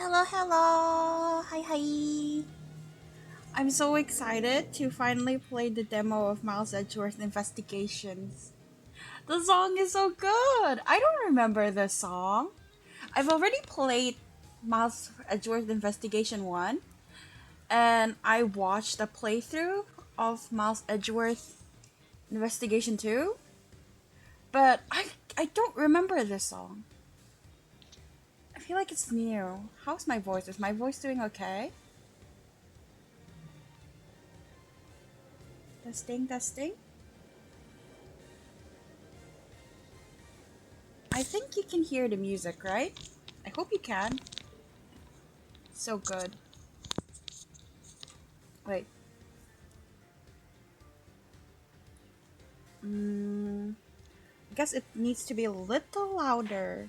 Hello, hello! Hi, hi! I'm so excited to finally play the demo of Miles Edgeworth Investigations. The song is so good! I don't remember the song. I've already played Miles Edgeworth Investigation 1, and I watched a playthrough of Miles Edgeworth Investigation 2, but I don't remember this song. I feel like it's new. How's my voice? Is my voice doing okay? Testing, testing. I think you can hear the music, right? I hope you can. So good. Wait. I guess it needs to be a little louder.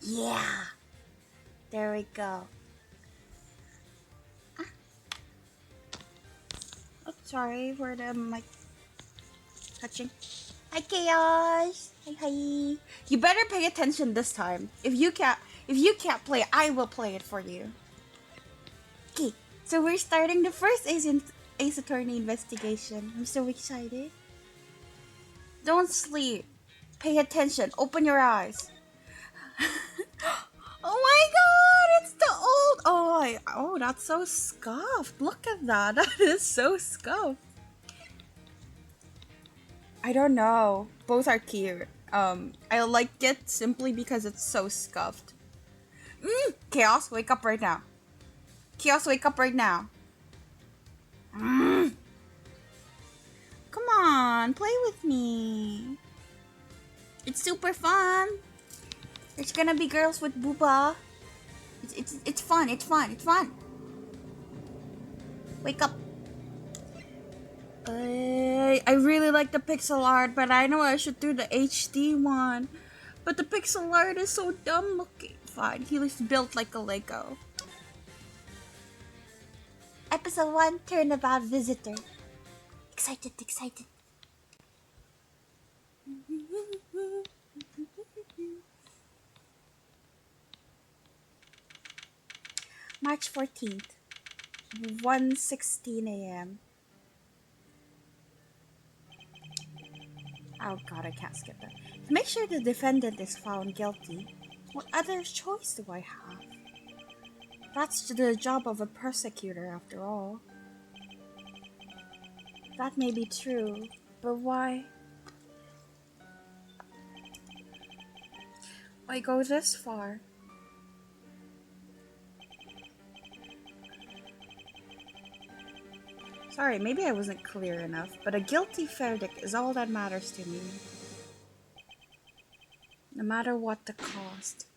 Yeah! There we go. Ah. Oh, sorry for the mic touching. Hi, Chaos! Hi, hi! You better pay attention this time. If you can't play, I will play it for you. Okay, so we're starting the first Ace Attorney investigation. I'm so excited. Don't sleep. Pay attention. Open your eyes. Oh my god, it's the old. Oh, that's so scuffed. Look at that. That is so scuffed. I don't know. Both are cute. I like it simply because it's so scuffed. Chaos, wake up right now. Chaos, wake up right now. Come on, play with me. It's super fun. There's gonna be girls with booba. It's fun. It's fun. It's fun. Wake up. I really like the pixel art, but I know I should do the HD one. But the pixel art is so dumb looking. Fine, he was built like a Lego. Episode 1, Turnabout Visitor. Excited, excited. March 14th, 1:16 a.m. Oh god, I can't skip that. To make sure the defendant is found guilty, what other choice do I have? That's the job of a prosecutor, after all. That may be true, but why? Why go this far? Sorry, maybe I wasn't clear enough, but a guilty verdict is all that matters to me. No matter what the cost.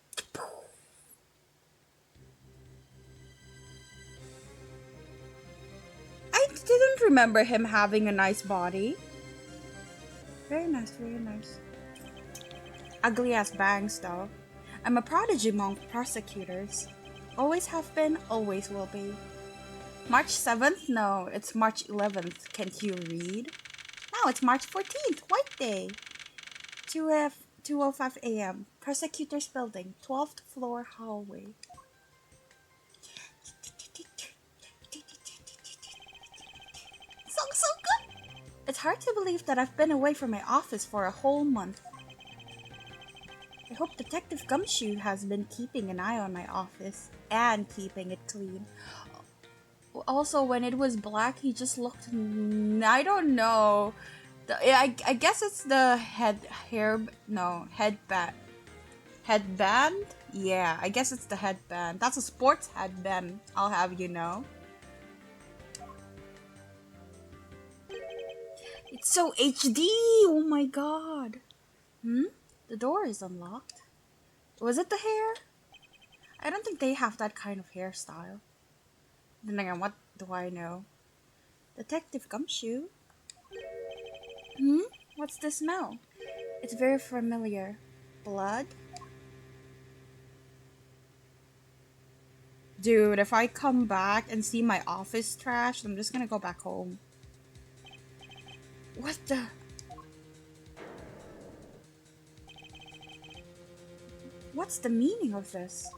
I didn't remember him having a nice body. Very nice, very nice. Ugly ass bangs, though. I'm a prodigy among prosecutors. Always have been, always will be. March 7th? No, it's March 11th. Can't you read? No, it's March 14th. White Day. 2:05 a.m. Prosecutor's Building, 12th floor hallway. So good! It's hard to believe that I've been away from my office for a whole month. I hope Detective Gumshoe has been keeping an eye on my office and keeping it clean. Also, when it was black, he just looked. I don't know. I guess it's the headband. Headband? Yeah, I guess it's the headband. That's a sports headband, I'll have you know. It's so HD! Oh my god. The door is unlocked. Was it the hair? I don't think they have that kind of hairstyle. Then again, what do I know? Detective Gumshoe? What's the smell? It's very familiar. Blood? Dude, if I come back and see my office trashed, I'm just gonna go back home. What the? What's the meaning of this?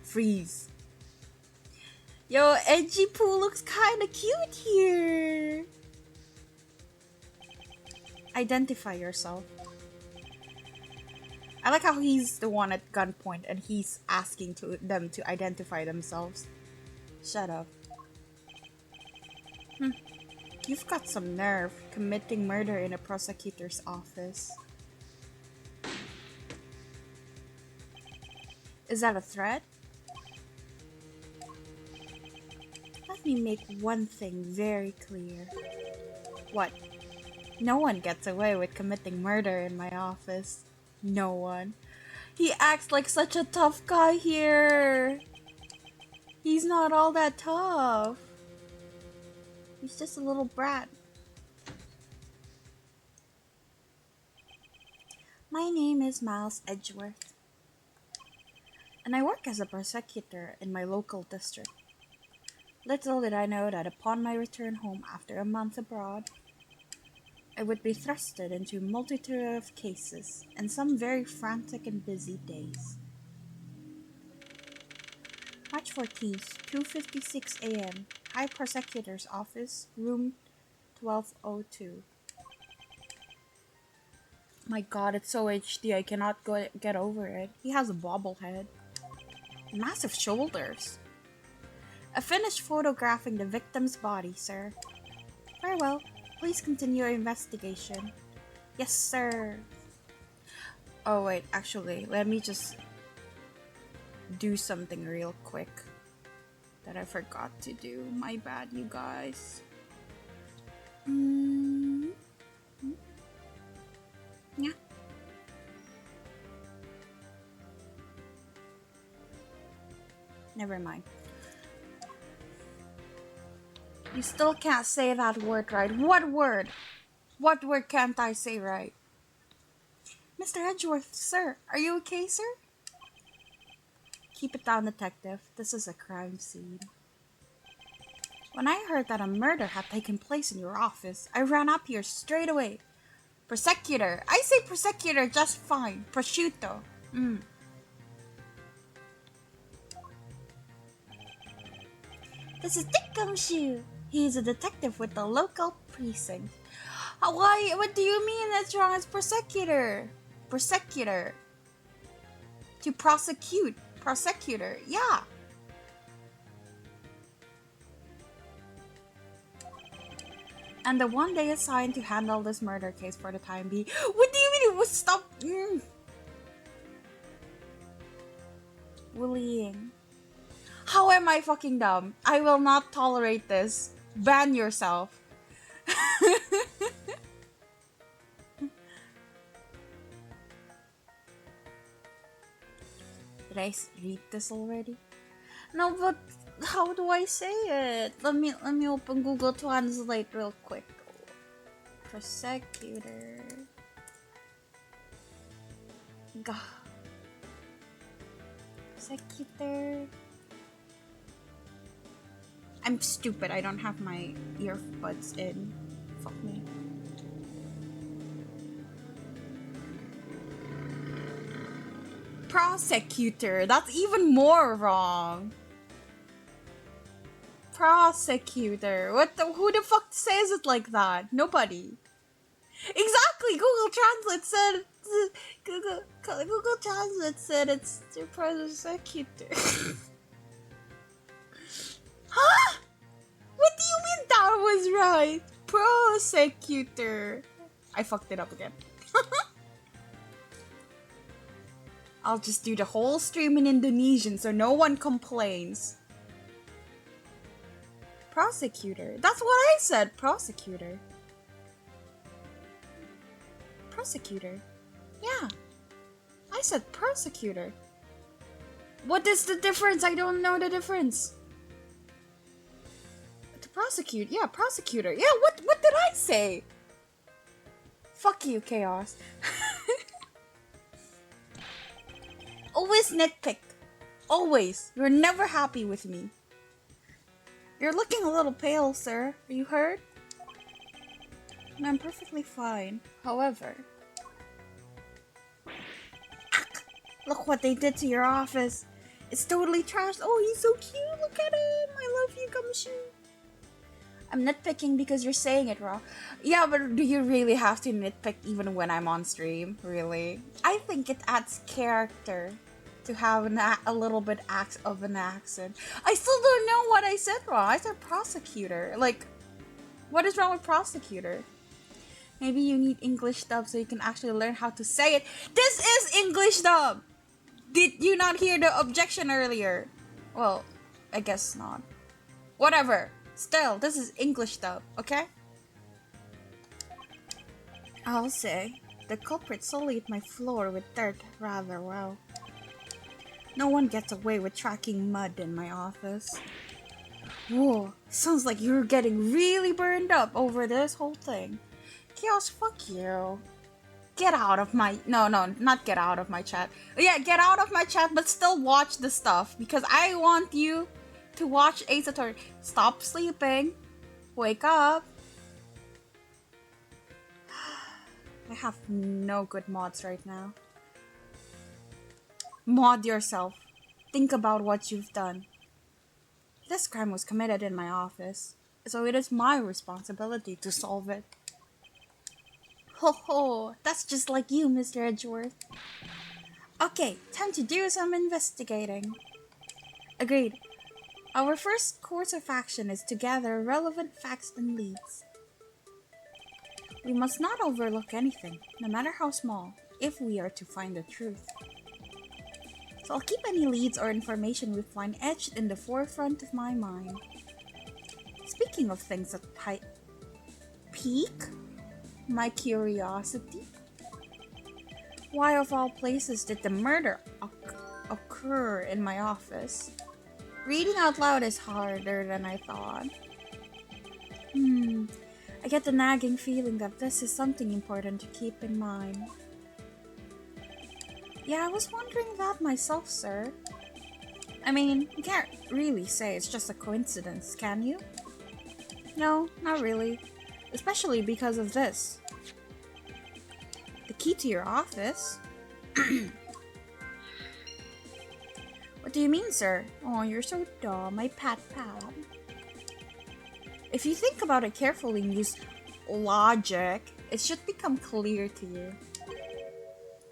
Freeze. Yo, Edgy Poo looks kinda cute here. Identify yourself. I like how he's the one at gunpoint and he's asking them to identify themselves. Shut up. You've got some nerve committing murder in a prosecutor's office. Is that a threat? Let me make one thing very clear. What? No one gets away with committing murder in my office. No one. He acts like such a tough guy here. He's not all that tough. He's just a little brat. My name is Miles Edgeworth, and I work as a prosecutor in my local district. Little did I know that upon my return home after a month abroad, I would be thrusted into a multitude of cases and some very frantic and busy days. March 14th, 2:56 a.m., High Prosecutor's Office, room 1202. My god, it's so HD, I cannot get over it. He has a bobblehead. Massive shoulders. I finished photographing the victim's body, sir. Very well. Please continue your investigation. Yes, sir. Oh, wait, actually, let me just do something real quick that I forgot to do. My bad, you guys. Yeah. Never mind. You still can't say that word right. What word? What word can't I say right? Mr. Edgeworth, sir, are you okay, sir? Keep it down, detective. This is a crime scene. When I heard that a murder had taken place in your office, I ran up here straight away. Prosecutor. I say prosecutor just fine. Prosciutto. This is Dick Gumshoe. He is a detective with the local precinct. Why? What do you mean that's wrong as prosecutor? Prosecutor. To prosecute. Prosecutor. Yeah. And the one day assigned to handle this murder case for the time being. What do you mean it was stop? Bullying. How am I fucking dumb? I will not tolerate this. Ban yourself. Did I read this already? No, but how do I say it? Let me open Google Translate real quick. Prosecutor. Gah. Prosecutor. I'm stupid. I don't have my earbuds in. Fuck me. Prosecutor. That's even more wrong. Prosecutor. Who the fuck says it like that? Nobody. Exactly. Google Translate said. Google Translate said it's the prosecutor. Huh? What do you mean that was right? Prosecutor. I fucked it up again. I'll just do the whole stream in Indonesian so no one complains. Prosecutor. That's what I said. Prosecutor. Prosecutor. Yeah. I said prosecutor. What is the difference? I don't know the difference. To prosecute. Yeah, prosecutor. Yeah, what did I say? Fuck you, Chaos. Always nitpick. Always. You're never happy with me. You're looking a little pale, sir. Are you hurt? I'm perfectly fine. However, Look what they did to your office. It's totally trashed. Oh, he's so cute. Look at him. I love you, Gumshoe. I'm nitpicking because you're saying it wrong. Yeah, but do you really have to nitpick even when I'm on stream? Really? I think it adds character to have a little bit of an accent. I still don't know what I said wrong. I said prosecutor. Like, what is wrong with prosecutor? Maybe you need English dub so you can actually learn how to say it. This is English dub! Did you not hear the objection earlier? Well, I guess not. Whatever. Still, this is English dub, okay? I'll say, the culprit sullied my floor with dirt rather well. No one gets away with tracking mud in my office. Whoa, sounds like you're getting really burned up over this whole thing. Chaos, fuck you. Get out of my... No, not get out of my chat. Yeah, get out of my chat, but still watch the stuff. Because I want you to watch Ace Attorney. Stop sleeping. Wake up. I have no good mods right now. Mod yourself. Think about what you've done. This crime was committed in my office, so it is my responsibility to solve it. Ho ho, that's just like you, Mr. Edgeworth. Okay, time to do some investigating. Agreed. Our first course of action is to gather relevant facts and leads. We must not overlook anything, no matter how small, if we are to find the truth. So I'll keep any leads or information we find etched in the forefront of my mind. Speaking of things that pique my curiosity, why of all places did the murder occur in my office? Reading out loud is harder than I thought. I get the nagging feeling that this is something important to keep in mind. Yeah, I was wondering that myself, sir. I mean, you can't really say it's just a coincidence, can you? No, not really. Especially because of this. The key to your office? What do you mean, sir? Oh, you're so dumb, my pat. If you think about it carefully and use logic, it should become clear to you.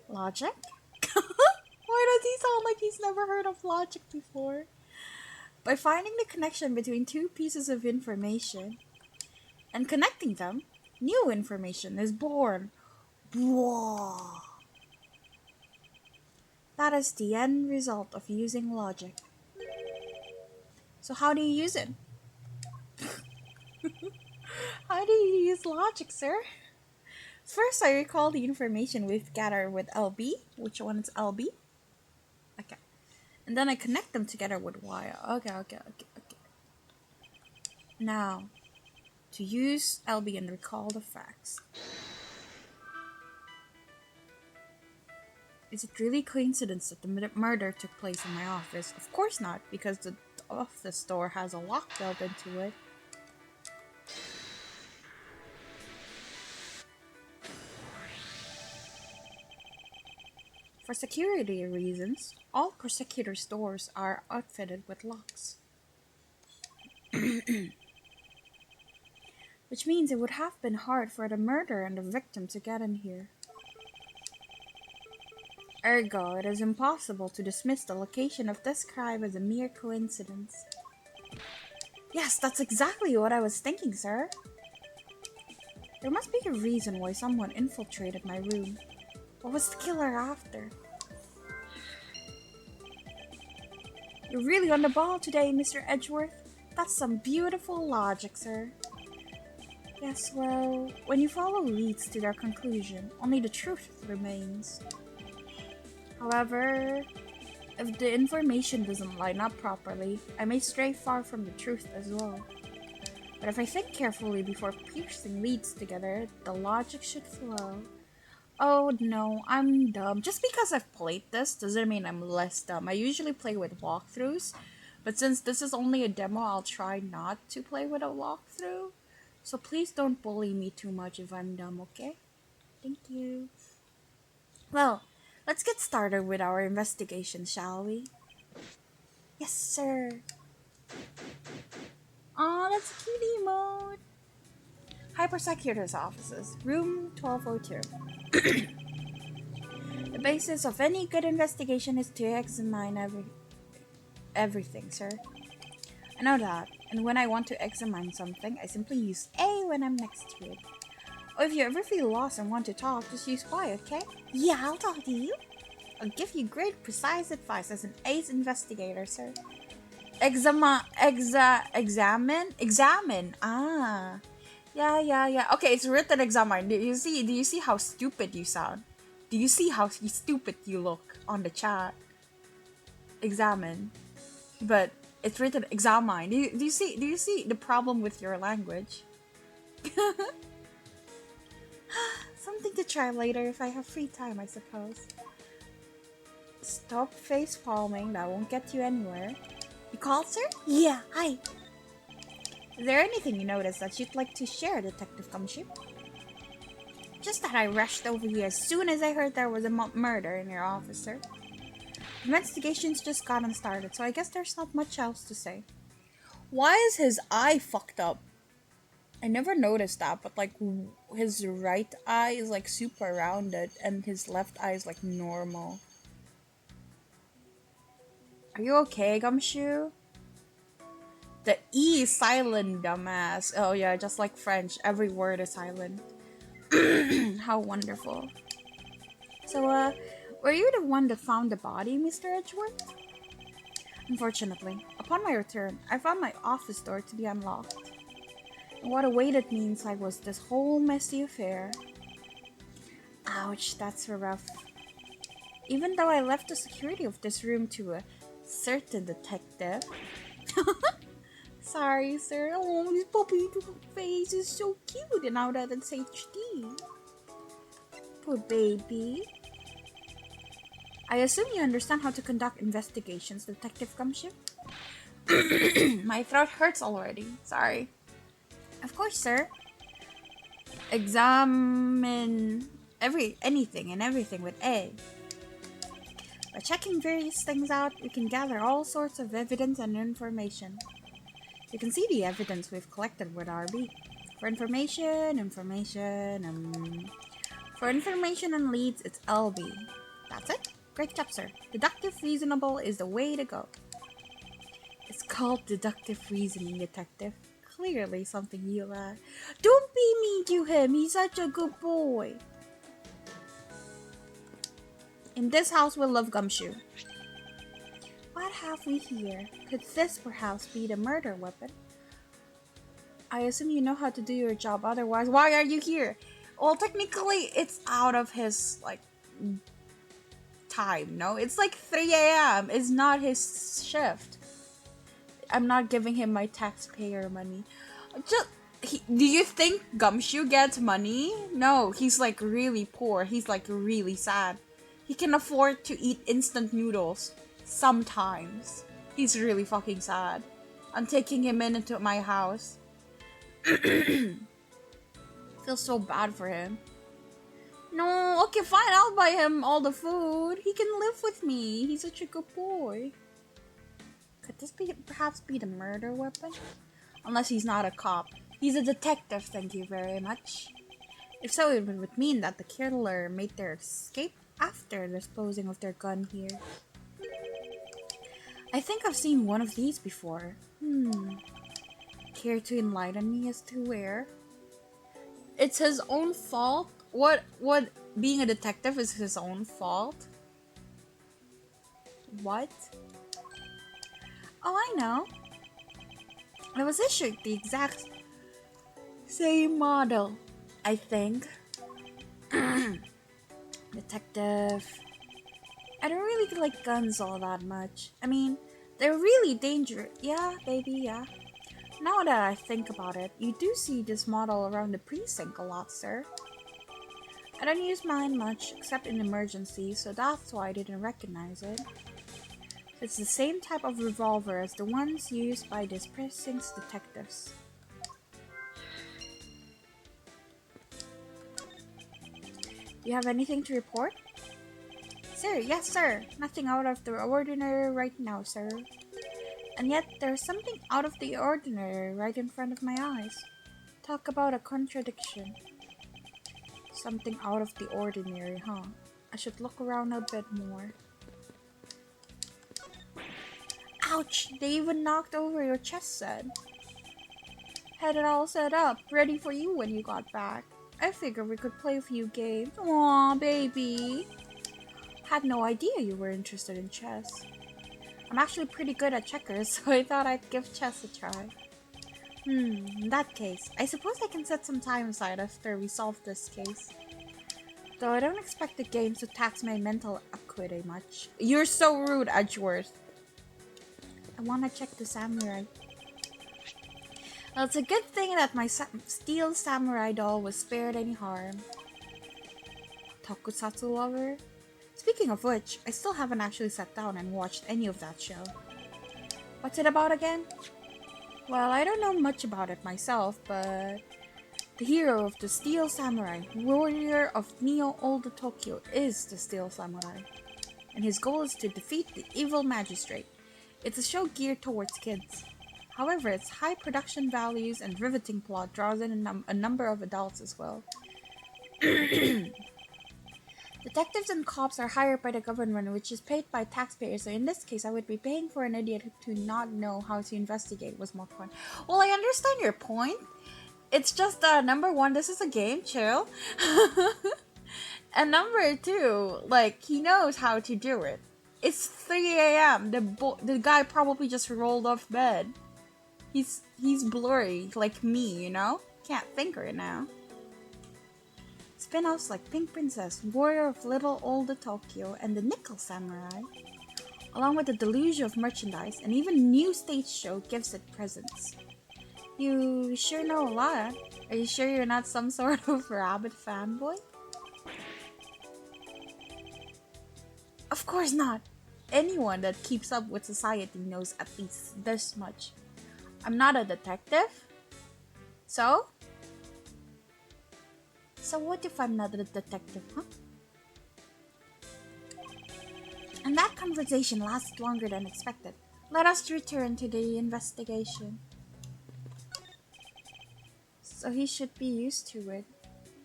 Logic? Why does he sound like he's never heard of logic before? By finding the connection between two pieces of information and connecting them, new information is born. Whoa. That is the end result of using logic. So how do you use it? How do you use logic, sir? First, I recall the information we've gathered with LB. Which one is LB? Okay. And then I connect them together with Y. Okay. Now, to use LB and recall the facts. Is it really coincidence that the murder took place in my office? Of course not, because the office door has a lock built into it. For security reasons, all prosecutor's doors are outfitted with locks. Which means it would have been hard for the murderer and the victim to get in here. Ergo, it is impossible to dismiss the location of this crime as a mere coincidence. Yes, that's exactly what I was thinking, sir. There must be a reason why someone infiltrated my room. What was the killer after? You're really on the ball today, Mr. Edgeworth. That's some beautiful logic, sir. Yes, well, when you follow leads to their conclusion, only the truth remains. However, if the information doesn't line up properly, I may stray far from the truth as well. But if I think carefully before piecing leads together, the logic should flow. Oh no, I'm dumb. Just because I've played this doesn't mean I'm less dumb. I usually play with walkthroughs, but since this is only a demo, I'll try not to play with a walkthrough. So please don't bully me too much if I'm dumb, okay? Thank you. Well, Let's get started with our investigation, shall we? Yes, sir. Oh, that's a cutie mode. Hypersecutor's offices, room 1202. The basis of any good investigation is to examine everything, sir. I know that, and when I want to examine something, I simply use A when I'm next to it. Or if you ever feel lost and want to talk, just use Y, okay? Yeah, I'll talk to you. I'll give you great, precise advice as an ace investigator, sir. Examine. Ah. Yeah. Okay, it's written examine. Do you see how stupid you sound? Do you see how stupid you look on the chat? Examine. But it's written examine. Do you see the problem with your language? Something to try later if I have free time, I suppose. Stop face palming, that won't get you anywhere. You called, sir? Yeah, hi. Is there anything you noticed that you'd like to share, Detective Gumshoe? Just that I rushed over here as soon as I heard there was a murder in your office, sir. Investigation's just gotten started, so I guess there's not much else to say. Why is his eye fucked up? I never noticed that, but like his right eye is like super rounded and his left eye is like normal. Are you okay, Gumshoe? The E is silent, dumbass. Oh yeah, just like French, every word is silent. How wonderful. So, were you the one that found the body, Mr. Edgeworth? Unfortunately, upon my return, I found my office door to be unlocked. And what awaited me inside was this whole messy affair. Ouch, that's rough. Even though I left the security of this room to a certain detective. Sorry, sir. Oh, this puppy face is so cute, and now that it's HD. Poor baby. I assume you understand how to conduct investigations, Detective Gumshoe? My throat hurts already. Sorry. Of course, sir. Examine anything and everything with A. By checking various things out, we can gather all sorts of evidence and information. You can see the evidence we've collected with RB. For information and leads, it's LB. That's it? Great job, sir. Deductive reasonable is the way to go. It's called deductive reasoning, Detective. Clearly something you like. Don't be mean to him. He's such a good boy. In this house, we'll love Gumshoe. What have we here? Could this perhaps be the murder weapon? I assume you know how to do your job, otherwise why are you here? Well, technically, it's out of his, like, time, no? It's like 3 a.m. It's not his shift. I'm not giving him my taxpayer money. Do you think Gumshoe gets money? No, he's like really poor. He's like really sad. He can afford to eat instant noodles. Sometimes. He's really fucking sad. I'm taking him into my house. Feel so bad for him. No, okay, fine. I'll buy him all the food. He can live with me. He's such a good boy. Could this perhaps be the murder weapon? Unless he's not a cop. He's a detective, thank you very much. If so, it would mean that the killer made their escape after disposing of their gun here. I think I've seen one of these before. Care to enlighten me as to where? It's his own fault? What being a detective is his own fault? What? Oh, I know. It was issued the exact same model, I think. Detective. I don't really like guns all that much. I mean, they're really dangerous. Yeah, baby, yeah. Now that I think about it, you do see this model around the precinct a lot, sir. I don't use mine much, except in emergencies, so that's why I didn't recognize it. It's the same type of revolver as the ones used by this precinct's detectives. Do you have anything to report? Sir, yes, sir. Nothing out of the ordinary right now, sir. And yet, there's something out of the ordinary right in front of my eyes. Talk about a contradiction. Something out of the ordinary, huh? I should look around a bit more. Ouch! They even knocked over your chess set. Had it all set up, ready for you when you got back. I figured we could play a few games. Aw, baby. Had no idea you were interested in chess. I'm actually pretty good at checkers, so I thought I'd give chess a try. In that case, I suppose I can set some time aside after we solve this case. Though I don't expect the games to tax my mental acuity much. You're so rude, Edgeworth. I wanna check the samurai. Well, it's a good thing that my steel samurai doll was spared any harm. Tokusatsu lover? Speaking of which, I still haven't actually sat down and watched any of that show. What's it about again? Well, I don't know much about it myself, but the hero of the Steel Samurai, warrior of Neo Old Tokyo, is the Steel Samurai, and his goal is to defeat the evil magistrate. It's a show geared towards kids. However, its high production values and riveting plot draws in a number of adults as well. Detectives and cops are hired by the government, which is paid by taxpayers, so in this case, I would be paying for an idiot to not know how to investigate was more fun. Well, I understand your point. It's just, number one, this is a game, chill. And number two, like, he knows how to do it. It's 3 a.m. The guy probably just rolled off bed. He's blurry, like me, you know? Can't think right now. Spin-offs like Pink Princess, Warrior of Little Old Tokyo, and the Nickel Samurai, along with a deluge of merchandise and even new stage show gives it presence. You sure know a lot. Are you sure you're not some sort of rabbit fanboy? Of course not. Anyone that keeps up with society knows at least this much. I'm not a detective. So? So what if I'm not a detective, huh? And that conversation lasted longer than expected. Let us return to the investigation. So he should be used to it.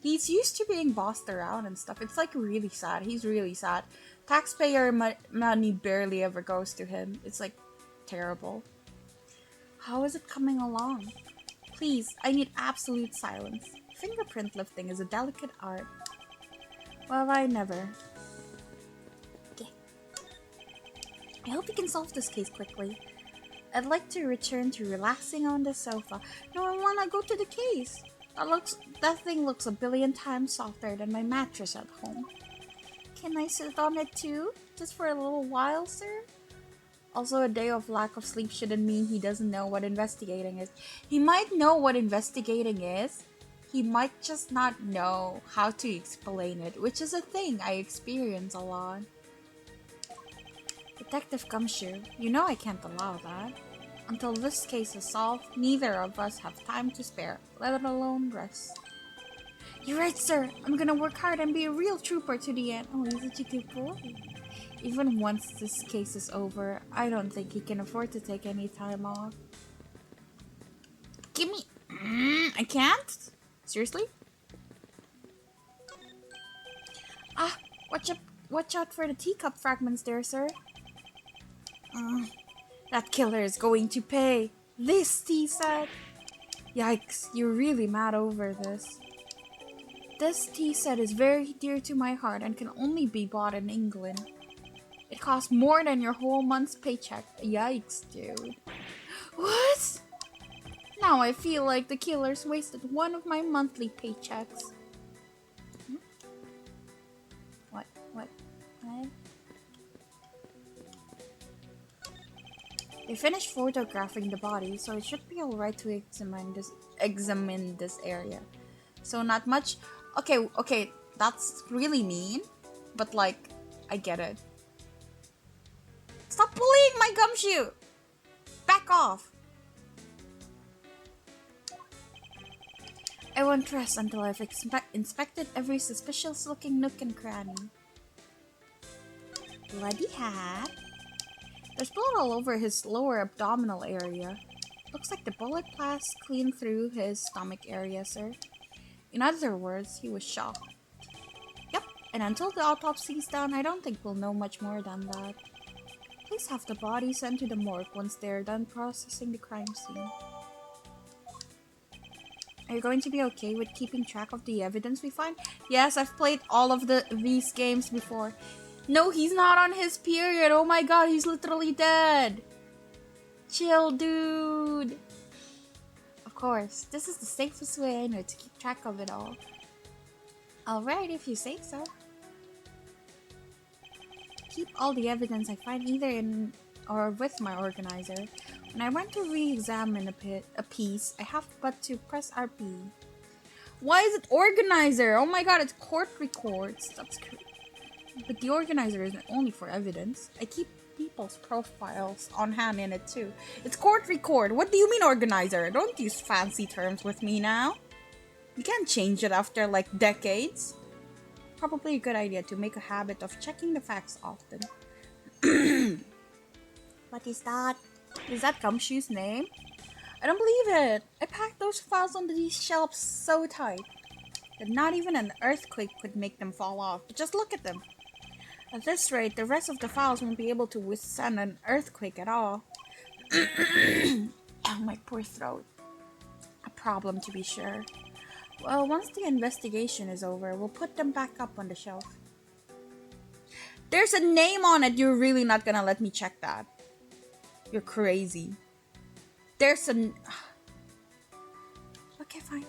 He's used to being bossed around and stuff. It's like really sad. He's really sad. Taxpayer money barely ever goes to him. It's like terrible. How is it coming along? Please, I need absolute silence. Fingerprint lifting is a delicate art. Well, I never. Okay. I hope you can solve this case quickly. I'd like to return to relaxing on the sofa. No, I wanna go to the case. That thing looks a billion times softer than my mattress at home. Can I sit on it too? Just for a little while, sir? Also, a day of lack of sleep shouldn't mean he doesn't know what investigating is. He might know what investigating is. He might just not know how to explain it, which is a thing I experience a lot. Detective Gumshoe, you know I can't allow that. Until this case is solved, neither of us have time to spare, let alone rest. You're right, sir. I'm gonna work hard and be a real trooper to the end. Oh, he's such a good boy. Even once this case is over, I don't think he can afford to take any time off. Give me... I can't? Seriously? Ah, watch out for the teacup fragments there, sir. That killer is going to pay. This tea set. Yikes, you're really mad over this. This tea set is very dear to my heart and can only be bought in England. It costs more than your whole month's paycheck. Yikes, dude. What? Now I feel like the killers wasted one of my monthly paychecks. What? They finished photographing the body, so it should be alright to examine this area. So not much. Okay, that's really mean, but like, I get it. Stop bullying my gumshoe! Back off! I won't rest until I've inspected every suspicious looking nook and cranny. Bloody hat. There's blood all over his lower abdominal area. Looks like the bullet passed clean through his stomach area, sir. In other words, he was shot. Yep, and until the autopsy's done, I don't think we'll know much more than that. Please have the body sent to the morgue once they're done processing the crime scene. Are you going to be okay with keeping track of the evidence we find? Yes, I've played all of these games before. No, he's not on his period. Oh my god, he's literally dead. Chill, dude. Of course, this is the safest way I know to keep track of it all. Alright, if you say so. Keep all the evidence I find either in or with my organizer. When I want to re-examine a piece, I have but to press RP. Why is it organizer? Oh my god, it's court records. That's crazy. But the organizer isn't only for evidence. I keep people's profiles on hand in it too. It's court record. What do you mean organizer? Don't use fancy terms with me now. You can't change it after like decades. Probably a good idea to make a habit of checking the facts often. What is that? Is that Gumshoe's name? I don't believe it. I packed those files onto these shelves so tight that not even an earthquake could make them fall off. But just look at them. At this rate, the rest of the files won't be able to withstand an earthquake at all. Oh, my poor throat. A problem to be sure. Well, once the investigation is over, we'll put them back up on the shelf. There's a name on it. You're really not gonna let me check that. You're crazy. There's an... Okay, fine.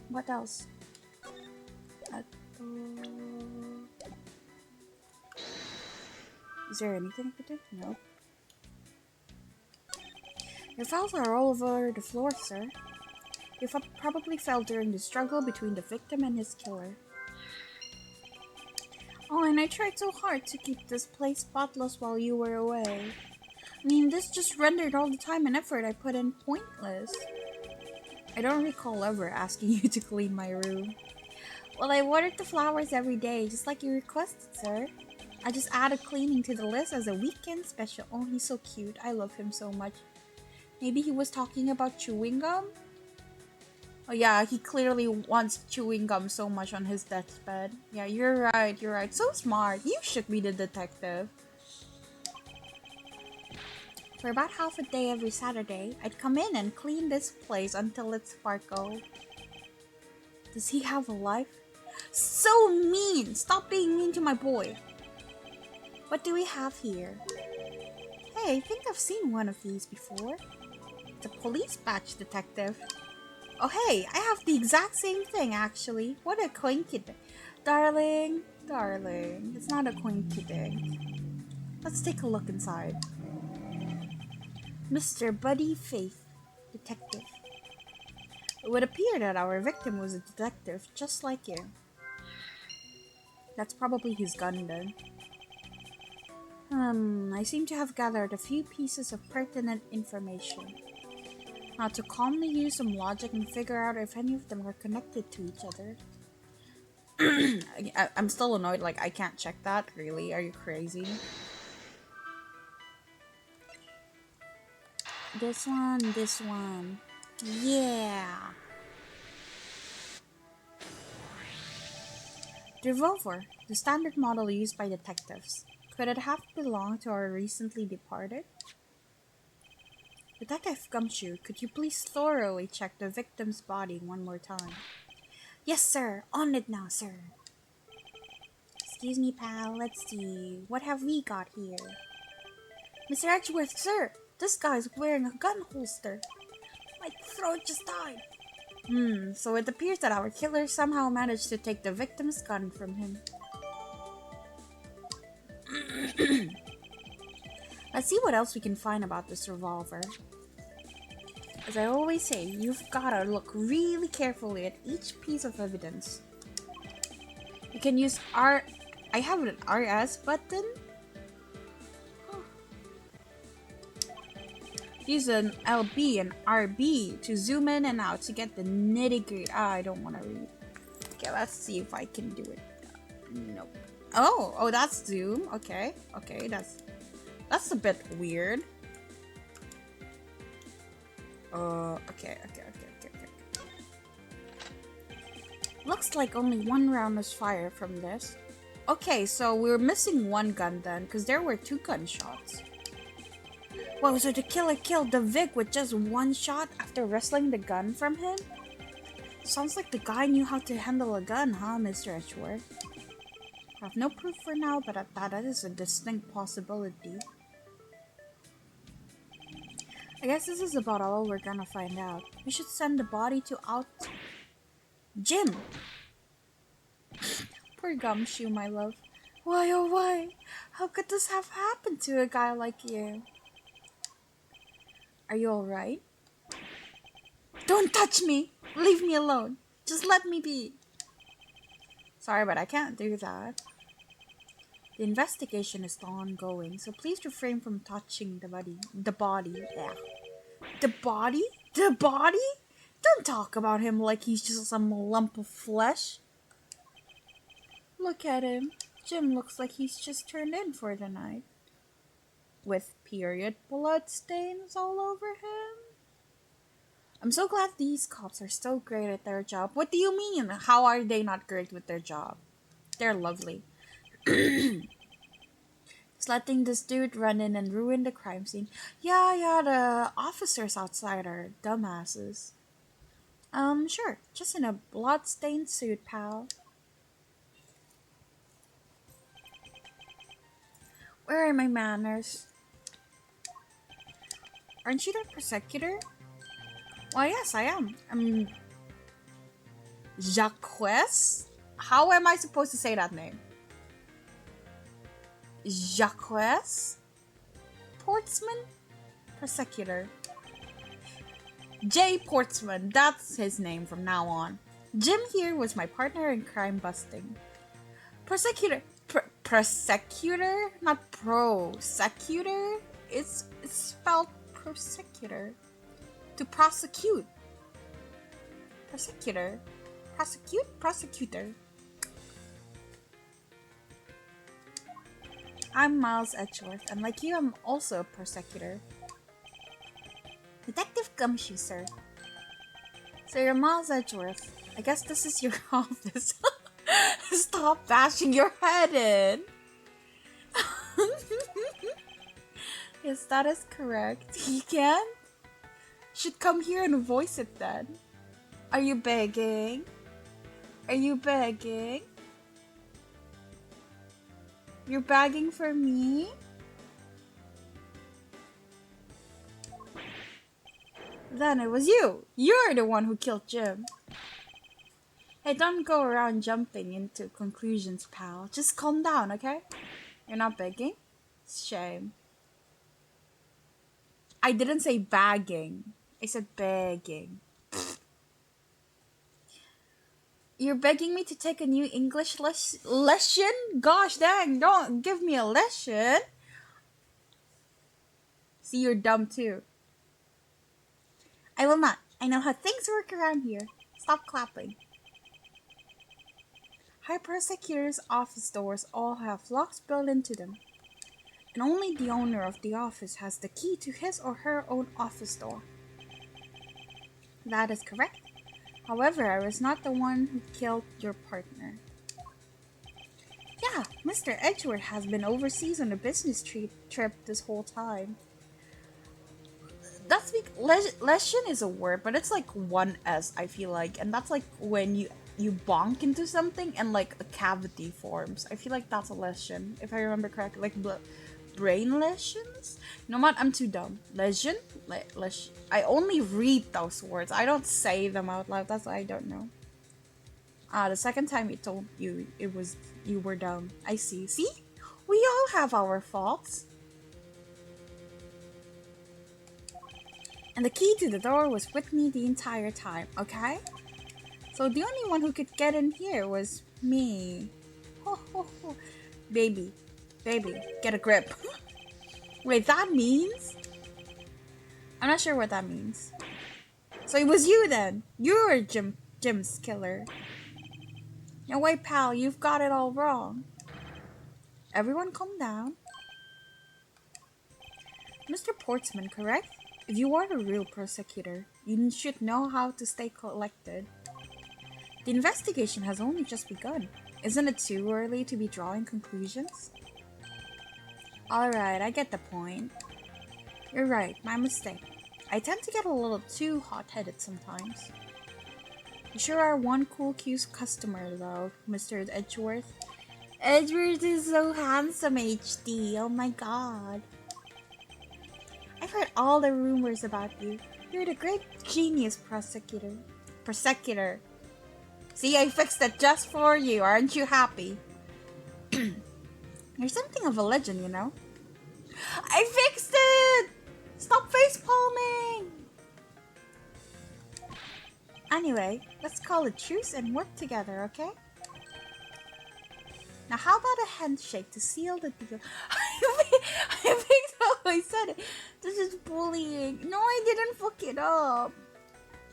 What else? Is there anything I could do? No. Your files are all over the floor, sir. You probably fell during the struggle between the victim and his killer. Oh, and I tried so hard to keep this place spotless while you were away. I mean, this just rendered all the time and effort I put in pointless. I don't recall ever asking you to clean my room. Well, I watered the flowers every day, just like you requested, sir. I just added cleaning to the list as a weekend special. Oh, he's so cute. I love him so much. Maybe he was talking about chewing gum? Oh yeah, he clearly wants chewing gum so much on his deathbed. Yeah, you're right. So smart. You should be the detective. For about half a day every Saturday, I'd come in and clean this place until it sparkled. Does he have a life? So mean! Stop being mean to my boy. What do we have here? Hey, I think I've seen one of these before. It's a police badge, detective. Oh hey, I have the exact same thing actually. What a coincidence. Darling, it's not a coincidence. Let's take a look inside. Mr. Buddy Faith, detective. It would appear that our victim was a detective just like you. That's probably his gun then. I seem to have gathered a few pieces of pertinent information. Now to calmly use some logic and figure out if any of them are connected to each other. I'm still annoyed, like I can't check that, really? Are you crazy? This one. Yeah! The revolver, the standard model used by detectives. Could it have belonged to our recently departed? Detective Gumshoe, could you please thoroughly check the victim's body one more time? Yes, sir. On it now, sir. Excuse me, pal. Let's see. What have we got here? Mr. Edgeworth, sir. This guy's wearing a gun holster. My throat just died. So it appears that our killer somehow managed to take the victim's gun from him. Let's see what else we can find about this revolver. As I always say, you've gotta look really carefully at each piece of evidence. You can use I have an RS button. Use an LB and RB to zoom in and out to get the nitty gritty. I don't want to read. Okay, let's see if I can do it. Nope. Oh, that's Zoom. Okay, okay, that's a bit weird. Okay. Looks like only one round was fired from this. Okay, so we're missing one gun then, because there were 2 gunshots. Whoa, so the killer killed the Vic with just 1 shot after wrestling the gun from him? Sounds like the guy knew how to handle a gun, huh, Mr. Edgeworth? I have no proof for now, but that is a distinct possibility. I guess this is about all we're gonna find out. We should send the body to out... Jim! Poor Gumshoe, my love. Why, oh why? How could this have happened to a guy like you? Are you alright? Don't touch me! Leave me alone! Just let me be! Sorry, but I can't do that. The investigation is still ongoing, so please refrain from touching the body. The body? Yeah. The body? The body? Don't talk about him like he's just some lump of flesh. Look at him. Jim looks like he's just turned in for the night. With period blood stains all over him. I'm so glad these cops are so great at their job. What do you mean? How are they not great with their job? They're lovely. Just letting this dude run in and ruin the crime scene. Yeah, the officers outside are dumbasses. Sure. Just in a blood-stained suit, pal. Where are my manners? Aren't you the prosecutor? Why, yes, I am. Jacques? How am I supposed to say that name? Jacques? Portsman? Prosecutor. J. Portsman, that's his name from now on. Jim here was my partner in crime busting. Prosecutor? Prosecutor? Not prosecutor? It's spelled prosecutor. To prosecute. Prosecutor. Prosecute? Prosecutor. I'm Miles Edgeworth, and like you, I'm also a prosecutor. Detective Gumshoe, sir. So you're Miles Edgeworth. I guess this is your office. Stop bashing your head in. Yes, that is correct. You can? Should come here and voice it then. Are you begging? Are you begging? You're begging for me? Then it was you. You're the one who killed Jim. Hey, don't go around jumping into conclusions, pal. Just calm down, okay? You're not begging? It's a shame. I didn't say bagging. I said begging. You're begging me to take a new English lesson? Gosh dang, don't give me a lesson. See, you're dumb too. I will not. I know how things work around here. Stop clapping. High prosecutors' office doors all have locks built into them. And only the owner of the office has the key to his or her own office door. That is correct. However, I was not the one who killed your partner. Yeah, Mr. Edgeworth has been overseas on a business trip this whole time. That's lesion is a word, but it's like one S, I feel like. And that's like when you bonk into something and like a cavity forms. I feel like that's a lesion, if I remember correctly. Like brain lesions? You know what? I'm too dumb. Lesion? I only read those words. I don't say them out loud. That's why I don't know. The second time it told you you were dumb. I see. See? We all have our faults. And the key to the door was with me the entire time, okay? So the only one who could get in here was me. Ho, ho, ho. Baby, get a grip. Wait, that means? I'm not sure what that means. So it was you then. You're Jim's killer. No way, pal, you've got it all wrong. everyone calm down. Mr. Portsman, correct? If you are a real prosecutor, you should know how to stay collected. The investigation has only just begun. Isn't it too early to be drawing conclusions? Alright, I get the point. You're right, my mistake. I tend to get a little too hot-headed sometimes. You sure are one cool customer though, Mr. Edgeworth. Edgeworth is so handsome, HD. Oh my god. I've heard all the rumors about you. You're the great genius prosecutor. Prosecutor. See, I fixed it just for you. Aren't you happy? You're something of a legend, you know. I fixed it! Stop facepalming! Anyway, let's call a truce and work together, okay? Now how about a handshake to seal the deal? I fixed how I said it. This is bullying. No, I didn't fuck it up.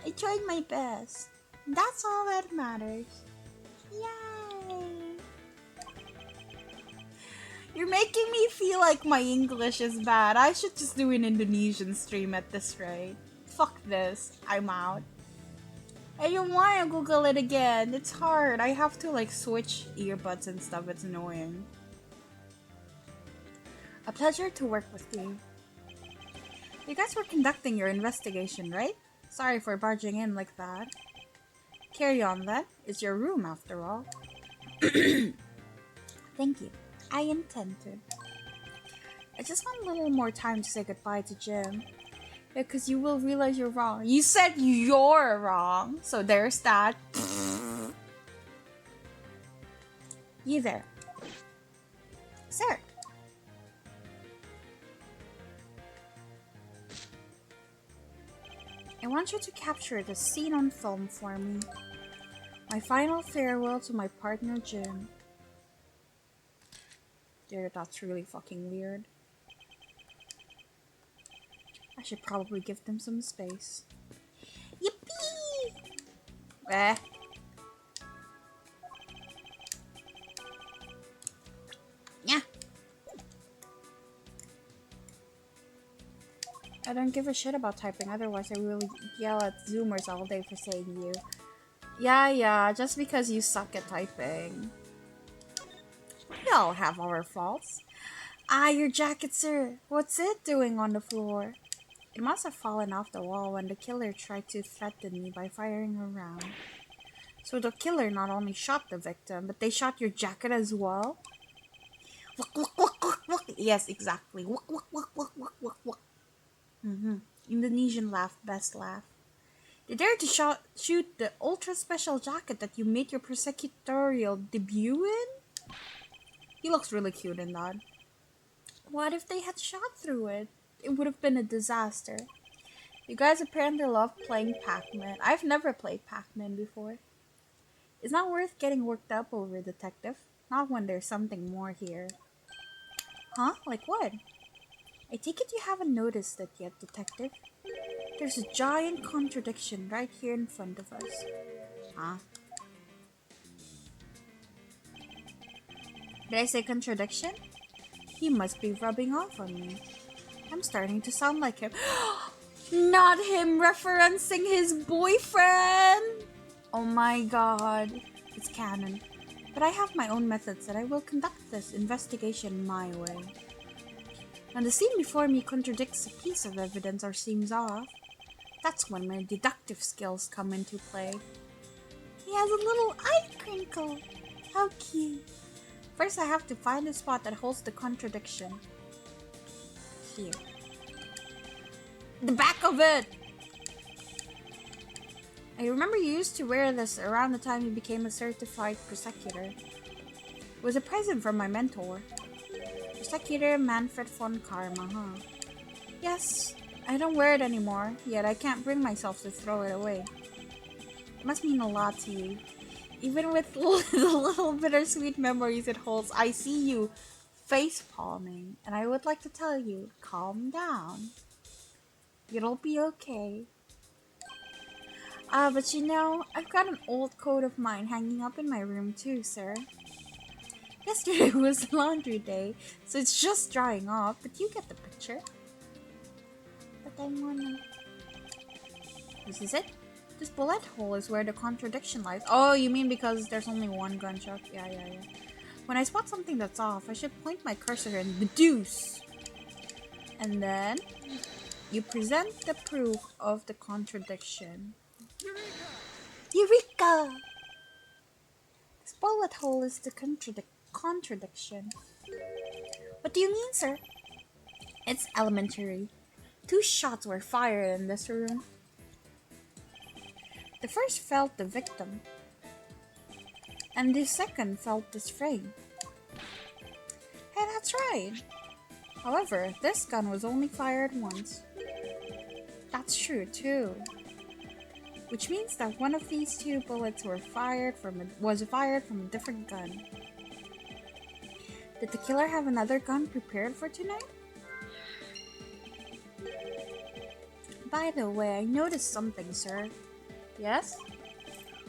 I tried my best. That's all that matters. Yay! You're making me feel like my English is bad. I should just do an Indonesian stream at this rate. Fuck this. I'm out. I don't want to Google it again. It's hard. I have to like switch earbuds and stuff. It's annoying. A pleasure to work with you. You guys were conducting your investigation, right? Sorry for barging in like that. Carry on then. It's your room after all. Thank you. I intend to. I just want a little more time to say goodbye to Jim. Because you will realize you're wrong. You said you're wrong. So there's that. You there. Sir. I want you to capture this scene on film for me. My final farewell to my partner Jim. Dude, that's really fucking weird. I should probably give them some space. Yippee! Eh. Yeah. I don't give a shit about typing, otherwise I will yell at Zoomers all day for saying you. Yeah, just because you suck at typing. We all have our faults. Ah, your jacket, sir. What's it doing on the floor? It must have fallen off the wall when the killer tried to threaten me by firing a round. So the killer not only shot the victim, but they shot your jacket as well? Yes, exactly. Indonesian laugh, best laugh. They dared to shoot the ultra special jacket that you made your prosecutorial debut in? He looks really cute in that. What if they had shot through it? It would have been a disaster. You guys apparently love playing Pac-Man. I've never played Pac-Man before. It's not worth getting worked up over, detective. Not when there's something more here. Huh? Like what? I take it you haven't noticed it yet, detective. There's a giant contradiction right here in front of us. Huh? Did I say contradiction? He must be rubbing off on me. I'm starting to sound like him. Not him referencing his boyfriend! Oh my god. It's canon. But I have my own methods and I will conduct this investigation my way. When the scene before me contradicts a piece of evidence or seems off, that's when my deductive skills come into play. He has a little eye crinkle. How cute. First I have to find the spot that holds the contradiction. Here. The back of it! I remember you used to wear this around the time you became a certified prosecutor. It was a present from my mentor. Prosecutor Manfred von Karma, huh? Yes, I don't wear it anymore, yet I can't bring myself to throw it away. It must mean a lot to you. Even with the little bittersweet memories it holds, I see you face palming, and I would like to tell you, calm down. It'll be okay. But you know, I've got an old coat of mine hanging up in my room too, sir. Yesterday was laundry day, so it's just drying off, but you get the picture. But I wanna... This is it? This bullet hole is where the contradiction lies. Oh, you mean because there's only one gunshot? Yeah. When I spot something that's off, I should point my cursor and deduce. And then you present the proof of the contradiction. Eureka! This bullet hole is the contradiction. What do you mean, sir? It's elementary. 2 shots were fired in this room. The first felt the victim, and the second felt this frame. Hey, that's right. However, this gun was only fired once. That's true too. Which means that one of these 2 bullets was fired from a different gun. Did the killer have another gun prepared for tonight? By the way, I noticed something, sir. Yes?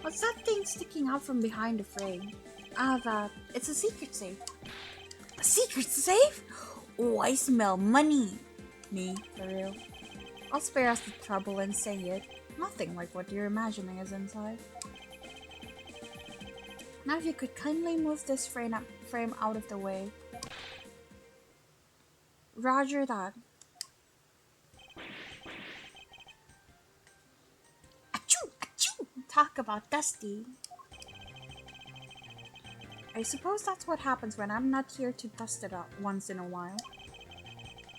What's that thing sticking out from behind the frame? That. It's a secret safe. A secret safe? Oh, I smell money. Me, for real. I'll spare us the trouble and say it. Nothing like what you're imagining is inside. Now if you could kindly move this frame out of the way. Roger that. Achoo! Achoo! Talk about dusty. I suppose that's what happens when I'm not here to dust it up once in a while.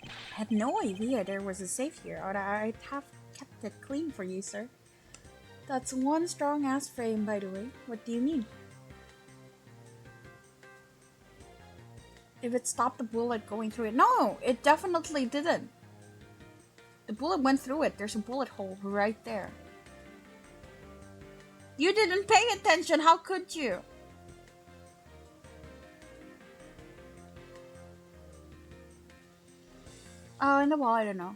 I had no idea there was a safe here, or I'd have kept it clean for you, sir. That's one strong-ass frame, by the way. What do you mean? If it stopped the bullet going through it. No, it definitely didn't. The bullet went through it. There's a bullet hole right there. You didn't pay attention. How could you? Oh, in the wall, I don't know.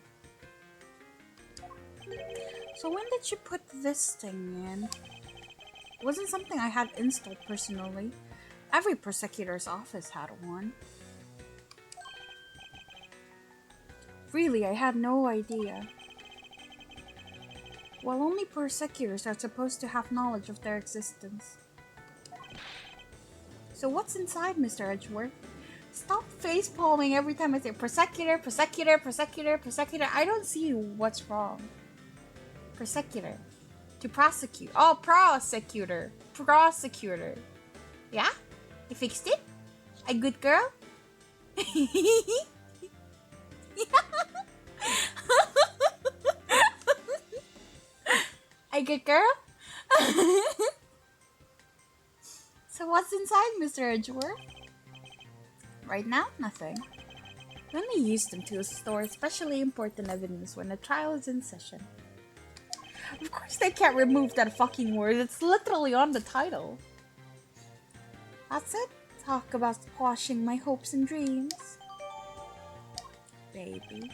So when did you put this thing in? It wasn't something I had installed personally. Every prosecutor's office had one. Really, I had no idea. While only prosecutors are supposed to have knowledge of their existence. So what's inside, Mr. Edgeworth? Stop face-palming every time I say prosecutor, prosecutor, prosecutor, prosecutor. I don't see what's wrong. Prosecutor. To prosecute. Oh, prosecutor. Prosecutor. Yeah? You fixed it? A good girl? A good girl? So what's inside, Mr. Edgeworth? Right now, nothing. We only use them to store especially important evidence when a trial is in session. Of course they can't remove that fucking word, it's literally on the title. That's it. Talk about squashing my hopes and dreams. Baby.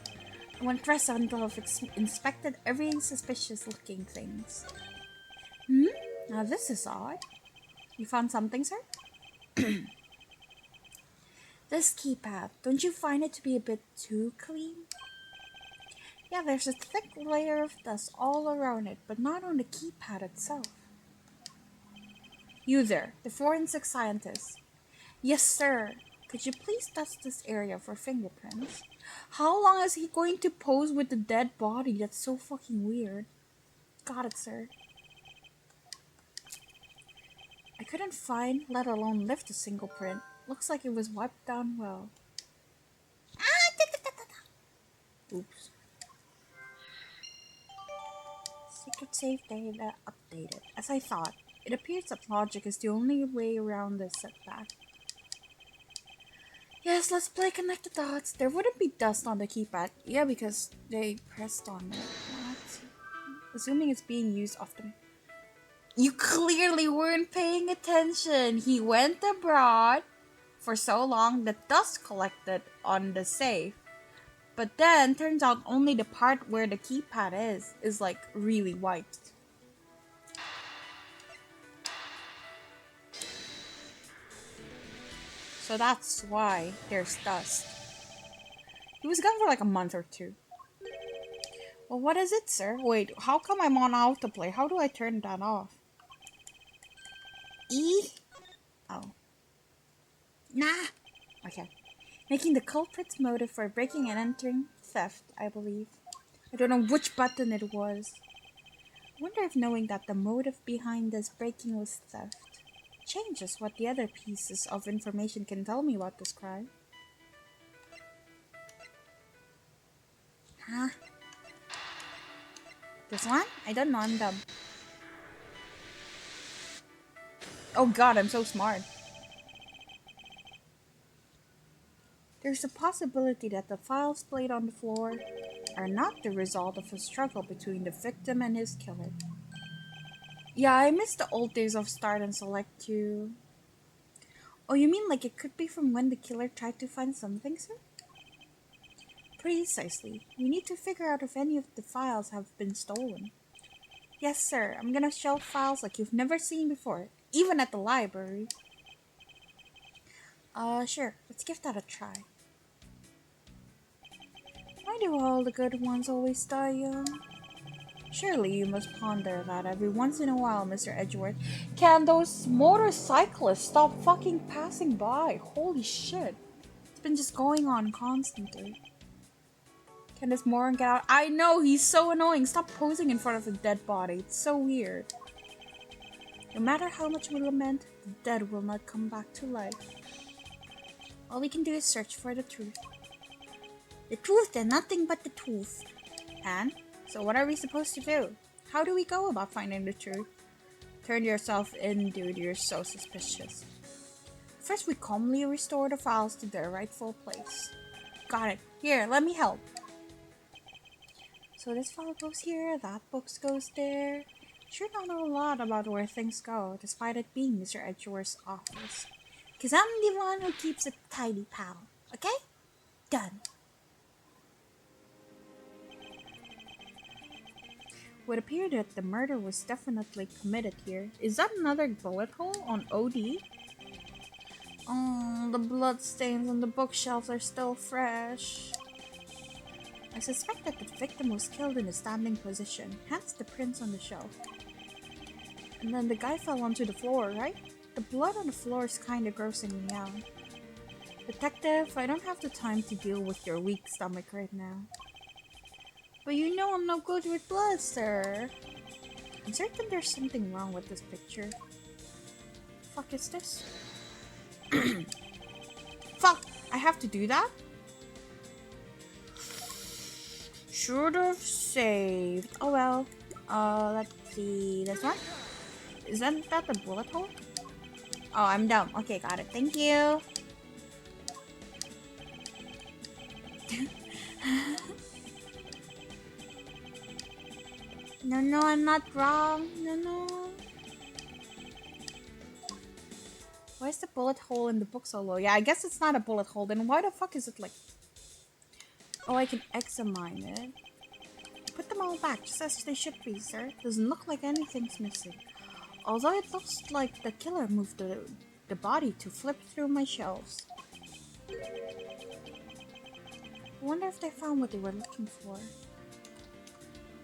I won't rest until I've inspected every suspicious looking things. Now this is odd. You found something, sir? This keypad, don't you find it to be a bit too clean? Yeah, there's a thick layer of dust all around it, but not on the keypad itself. You there, the forensic scientist. Yes, sir. Could you please dust this area for fingerprints? How long is he going to pose with the dead body? That's so fucking weird. Got it, sir. I couldn't find, let alone lift a single print. Looks like it was wiped down well. Oops. Secret safe data updated. As I thought, it appears that logic is the only way around this setback. Yes, let's play connect the dots. There wouldn't be dust on the keypad. Yeah, because they pressed on it. What? Assuming it's being used often. You clearly weren't paying attention. He went abroad for so long that dust collected on the safe. But then, turns out only the part where the keypad is like really wiped. So that's why there's dust. He was gone for like a month or two. Well, what is it, sir? Wait, how come I'm on autoplay? How do I turn that off? E? Oh. Nah. Okay. Making the culprit's motive for breaking and entering theft, I believe. I don't know which button it was. I wonder if knowing that the motive behind this breaking was theft changes what the other pieces of information can tell me about this crime. Huh? This one? I don't know, I'm dumb. Oh god, I'm so smart. There's a possibility that the files played on the floor are not the result of a struggle between the victim and his killer. Yeah, I miss the old days of start and select too. Oh, you mean like it could be from when the killer tried to find something, sir? Precisely. We need to figure out if any of the files have been stolen. Yes, sir. I'm gonna shelf files like you've never seen before, even at the library. Sure. Let's give that a try. Why do all the good ones always die young? Surely you must ponder that every once in a while, Mr. Edgeworth. Can those motorcyclists stop fucking passing by? Holy shit. It's been just going on constantly. Can this moron get out? I know, he's so annoying. Stop posing in front of a dead body. It's so weird. No matter how much we lament, the dead will not come back to life. All we can do is search for the truth. The truth and nothing but the truth. And? So what are we supposed to do? How do we go about finding the truth? Turn yourself in, dude. You're so suspicious. First, we calmly restore the files to their rightful place. Got it. Here, let me help. So this file goes here, that book goes there. Sure don't know a lot about where things go, despite it being Mr. Edgeworth's office. Cause I'm the one who keeps it tidy, pal. Okay? Done. Would appear that the murder was definitely committed here. Is that another bullet hole on OD? Oh, the blood stains on the bookshelves are still fresh. I suspect that the victim was killed in a standing position, hence the prints on the shelf. And then the guy fell onto the floor, right? The blood on the floor is kinda grossing me out. Detective, I don't have the time to deal with your weak stomach right now. But you know I'm no good with blood, sir. I'm certain there's something wrong with this picture. Fuck is this? Fuck! I have to do that? Should have saved. Oh well. Let's see. This one? Isn't that the bullet hole? Oh, I'm dumb. Okay, got it. Thank you. No, I'm not wrong. No. Why is the bullet hole in the book so low? Yeah, I guess it's not a bullet hole. Then why the fuck is it like... Oh, I can examine it. Put them all back, just as they should be, sir. Doesn't look like anything's missing. Although it looks like the killer moved the body to flip through my shelves. I wonder if they found what they were looking for.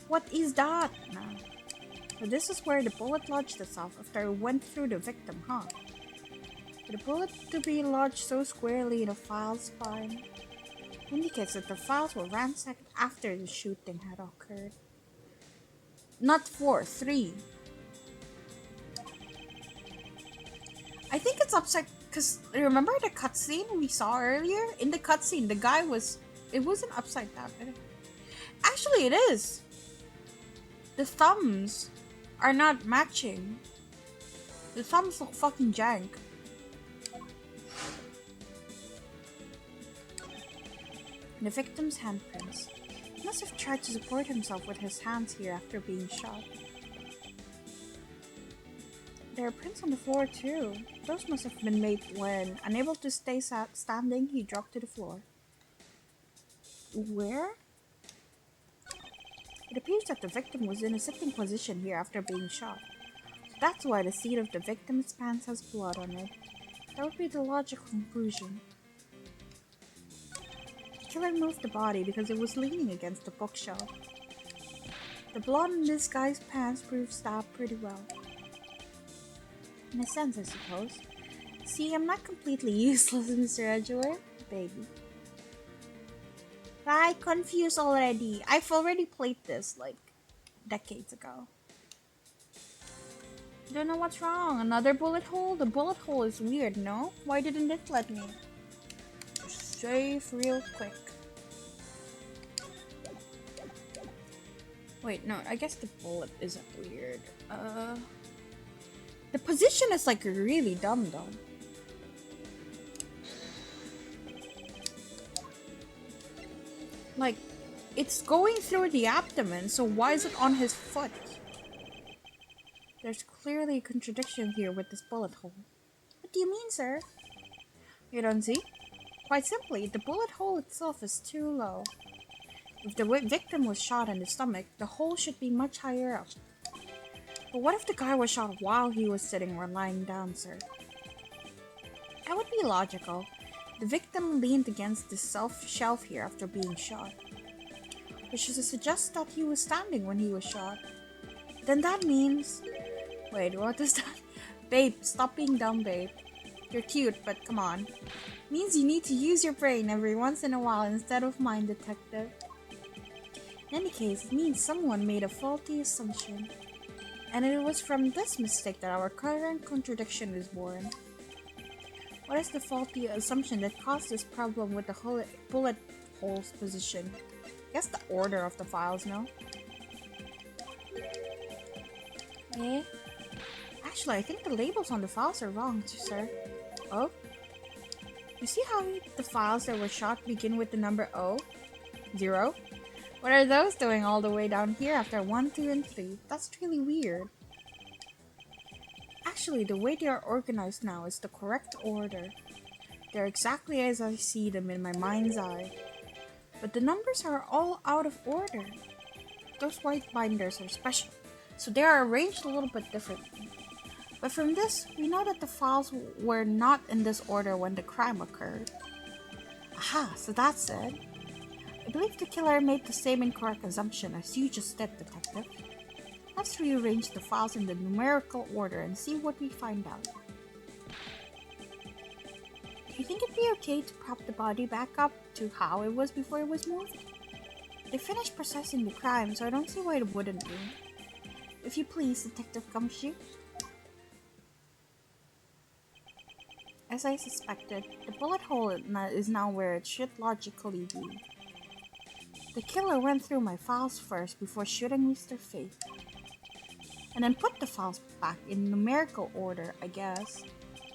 What is that? Now, so this is where the bullet lodged itself after it went through the victim, huh? For the bullet to be lodged so squarely in a file's spine indicates that the files were ransacked after the shooting had occurred. Not 4, 3. I think it's upside because remember the cutscene we saw earlier? In the cutscene, the guy was... It wasn't upside down. Actually, it is. The thumbs are not matching. The thumbs look fucking jank. The victim's handprints. He must have tried to support himself with his hands here after being shot. There are prints on the floor too. Those must have been made when, unable to stay standing, he dropped to the floor. Where? It appears that the victim was in a sitting position here after being shot. That's why the seat of the victim's pants has blood on it. That would be the logical conclusion. The killer moved the body because it was leaning against the bookshelf. The blood in this guy's pants proves that pretty well. In a sense, I suppose. See, I'm not completely useless, Mr. Edgeworth, baby. I confused already. I've already played this, like, decades ago. Don't know what's wrong. Another bullet hole? The bullet hole is weird, no? Why didn't it let me? Just save real quick. Wait, no, I guess the bullet isn't weird. The position is like really dumb though. Like, it's going through the abdomen, so why is it on his foot? There's clearly a contradiction here with this bullet hole. What do you mean, sir? You don't see? Quite simply, the bullet hole itself is too low. If the victim was shot in the stomach, the hole should be much higher up. But what if the guy was shot while he was sitting or lying down, sir? That would be logical. The victim leaned against the shelf here after being shot, which suggests that he was standing when he was shot. Then that means... Wait, what is that? Babe, stop being dumb, babe. You're cute, but come on. Means you need to use your brain every once in a while instead of mine, detective. In any case, it means someone made a faulty assumption. And it was from this mistake that our current contradiction is born. What is the faulty assumption that caused this problem with the bullet hole's position? I guess the order of the files, no? Eh? Actually, I think the labels on the files are wrong, sir. Oh? You see how the files that were shot begin with the number O? 0? What are those doing all the way down here after 1, 2, and 3? That's really weird. Actually, the way they are organized now is the correct order. They're exactly as I see them in my mind's eye. But the numbers are all out of order. Those white binders are special, so they are arranged a little bit differently. But from this, we know that the files were not in this order when the crime occurred. Aha, so that's it. I believe the killer made the same incorrect assumption as you just did, detective. Let's rearrange the files in the numerical order and see what we find out. Do you think it'd be okay to prop the body back up to how it was before it was moved? They finished processing the crime, so I don't see why it wouldn't be. If you please, Detective Gumshoe. As I suspected, the bullet hole is now where it should logically be. The killer went through my files first before shooting Mr. Faith. And then put the files back in numerical order, I guess.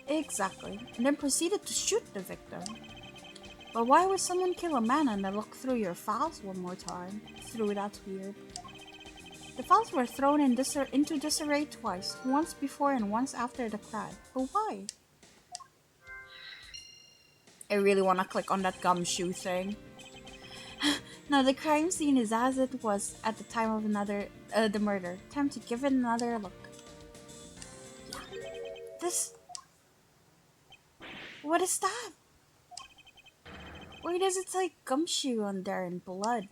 Exactly. And then proceeded to shoot the victim. But why would someone kill a man and then look through your files one more time? That's weird. The files were thrown into disarray twice, once before and once after the crime. But why? I really want to click on that gumshoe thing. Now the crime scene is as it was at the time of the murder. Time to give it another look. This... What is that? Why does it say gumshoe on there in blood?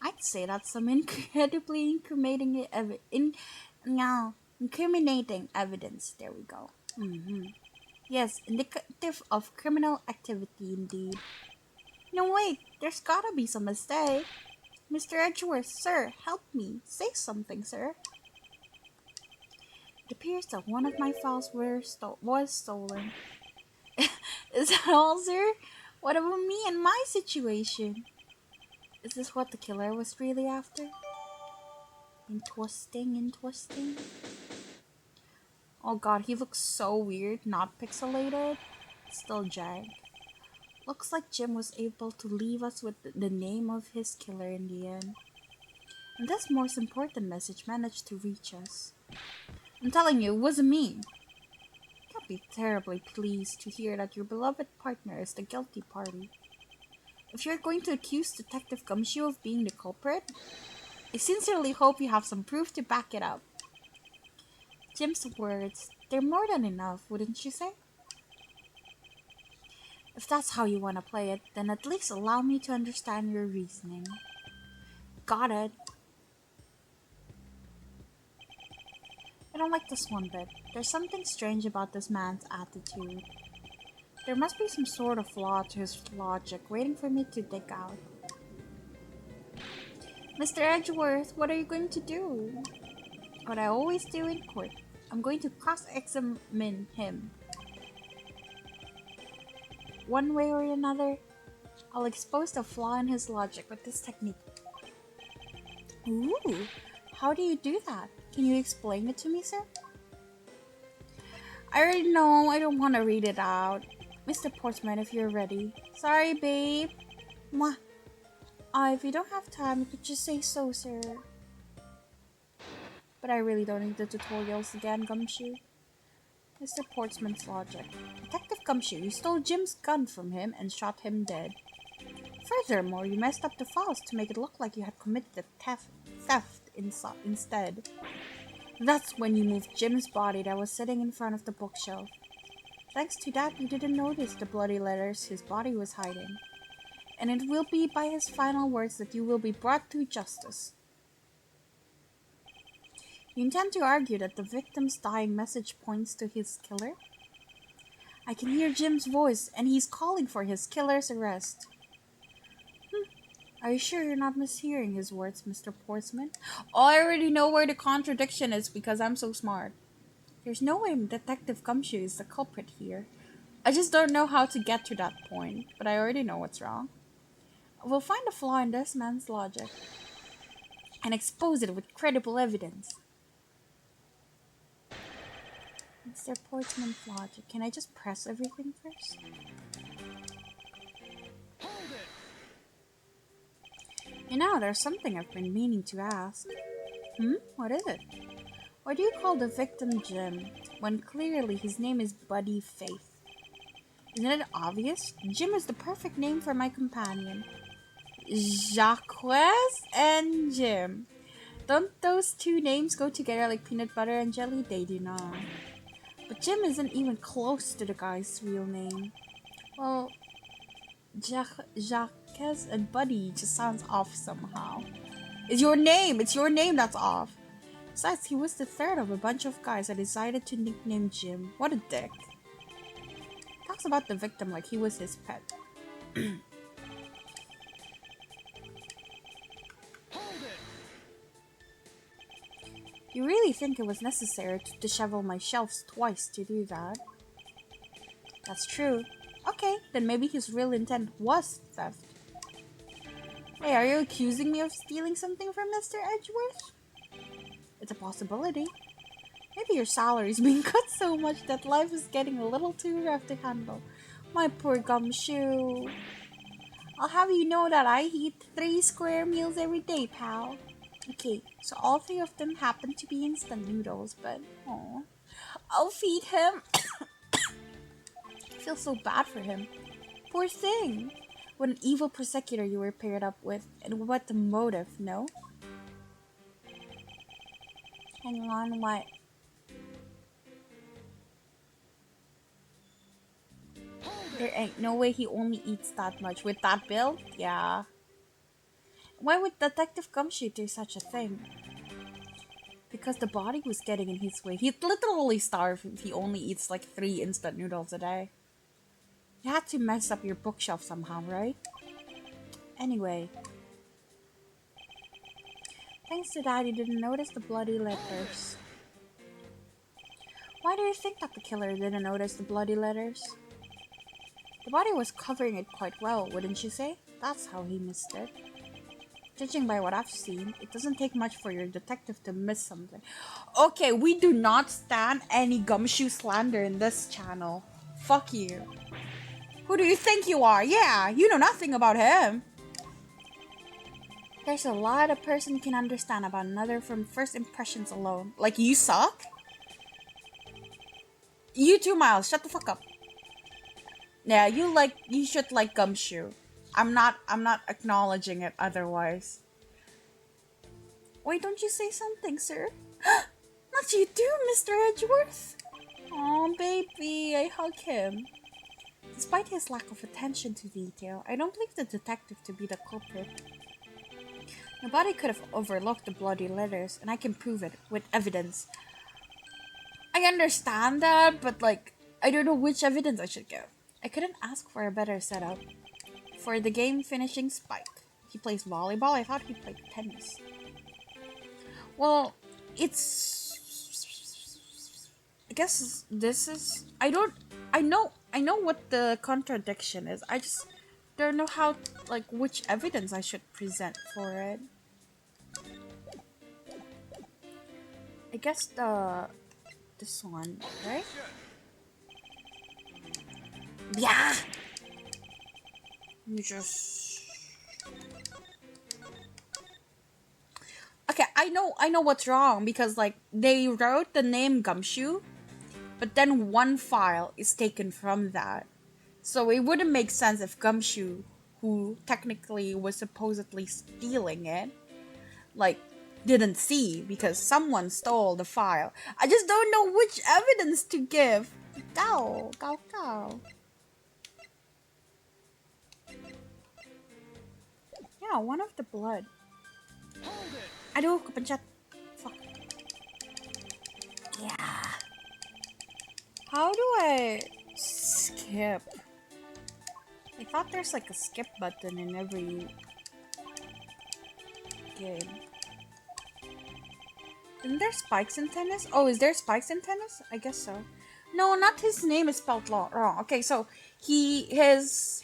I'd say that's some incredibly incriminating evidence. There we go. Yes, indicative of criminal activity indeed. No, wait, there's gotta be some mistake. Mr. Edgeworth, sir, help me. Say something, sir. It appears that one of my files was stolen. Is that all, sir? What about me and my situation? Is this what the killer was really after? Interesting. Oh god, he looks so weird, not pixelated. Still Jag. Looks like Jim was able to leave us with the name of his killer in the end. And this most important message managed to reach us. I'm telling you, it wasn't me. Can't be terribly pleased to hear that your beloved partner is the guilty party. If you're going to accuse Detective Gumshoe of being the culprit, I sincerely hope you have some proof to back it up. Jim's words, they're more than enough, wouldn't you say? If that's how you want to play it, then at least allow me to understand your reasoning. Got it. I don't like this one bit. There's something strange about this man's attitude. There must be some sort of flaw to his logic waiting for me to dig out. Mr. Edgeworth, what are you going to do? What I always do in court. I'm going to cross-examine him. One way or another, I'll expose the flaw in his logic with this technique. Ooh, how do you do that? Can you explain it to me, sir? I already know, I don't want to read it out. Mr. Portsman, if you're ready. Sorry, babe. Mwah. If you don't have time, you could just say so, sir. But I really don't need the tutorials again, Gumshoe. Mr. Portsman's logic. Detective Gumshoe, you stole Jim's gun from him and shot him dead. Furthermore, you messed up the files to make it look like you had committed the theft instead. That's when you moved Jim's body that was sitting in front of the bookshelf. Thanks to that, you didn't notice the bloody letters his body was hiding. And it will be by his final words that you will be brought to justice. You intend to argue that the victim's dying message points to his killer? I can hear Jim's voice, and he's calling for his killer's arrest. Are you sure you're not mishearing his words, Mr. Portsman? Oh, I already know where the contradiction is because I'm so smart. There's no way Detective Gumshoe is the culprit here. I just don't know how to get to that point, but I already know what's wrong. We'll find a flaw in this man's logic and expose it with credible evidence. Mr. Portsman's logic. Can I just press everything first? You know, there's something I've been meaning to ask. What is it? Why do you call the victim Jim, when clearly his name is Buddy Faith? Isn't it obvious? Jim is the perfect name for my companion. Jacques and Jim. Don't those two names go together like peanut butter and jelly? They do not. But Jim isn't even close to the guy's real name. Well, Jacques and Buddy just sounds off somehow. It's your name that's off. Besides, he was the third of a bunch of guys that decided to nickname Jim. What a dick. Talks about the victim like he was his pet. You really think it was necessary to dishevel my shelves twice to do that? That's true. Okay, then maybe his real intent was theft. Hey, are you accusing me of stealing something from Mr. Edgeworth? It's a possibility. Maybe your salary's being cut so much that life is getting a little too rough to handle. My poor Gumshoe. I'll have you know that I eat 3 square meals every day, pal. Okay, so all 3 of them happen to be instant noodles, but oh, I'll feed him. I feel so bad for him. Poor thing. What an evil prosecutor you were paired up with, and what the motive, no? Hang on, what? There ain't no way he only eats that much. With that build? Yeah. Why would Detective Gumshoe do such a thing? Because the body was getting in his way. He'd literally starve if he only eats like 3 instant noodles a day. You had to mess up your bookshelf somehow, right? Anyway. Thanks to that, you didn't notice the bloody letters. Why do you think that the killer didn't notice the bloody letters? The body was covering it quite well, wouldn't you say? That's how he missed it. Judging by what I've seen, it doesn't take much for your detective to miss something. Okay, we do not stand any Gumshoe slander in this channel. Fuck you. Who do you think you are? Yeah, you know nothing about him. There's a lot a person can understand about another from first impressions alone. Like, you suck? You too, Miles. Shut the fuck up. Yeah, you should like Gumshoe. I'm not acknowledging it otherwise. Why don't you say something, sir? Not you too, Mr. Edgeworth. Oh, baby, I hug him. Despite his lack of attention to detail, I don't believe the detective to be the culprit. Nobody could have overlooked the bloody letters, and I can prove it with evidence. I understand that, but like, I don't know which evidence I should give. I couldn't ask for a better setup. For the game finishing Spike. He plays volleyball, I thought he played tennis. Well, it's... I guess this is... I know what the contradiction is. I just don't know how, like, which evidence I should present for it. I guess this one, right? Yeah. You just. Okay, I know what's wrong because like they wrote the name Gumshoe, but then one file is taken from that, so it wouldn't make sense if Gumshoe, who technically was supposedly stealing it, like didn't see because someone stole the file. I just don't know which evidence to give. Go. Yeah, one of the blood. Aduh, kepencet. Fuck. Yeah. How do I skip? I thought there's like a skip button in every game. Isn't there spikes in tennis? Oh, is there spikes in tennis? I guess so. No, not his name is spelled wrong. Okay, so his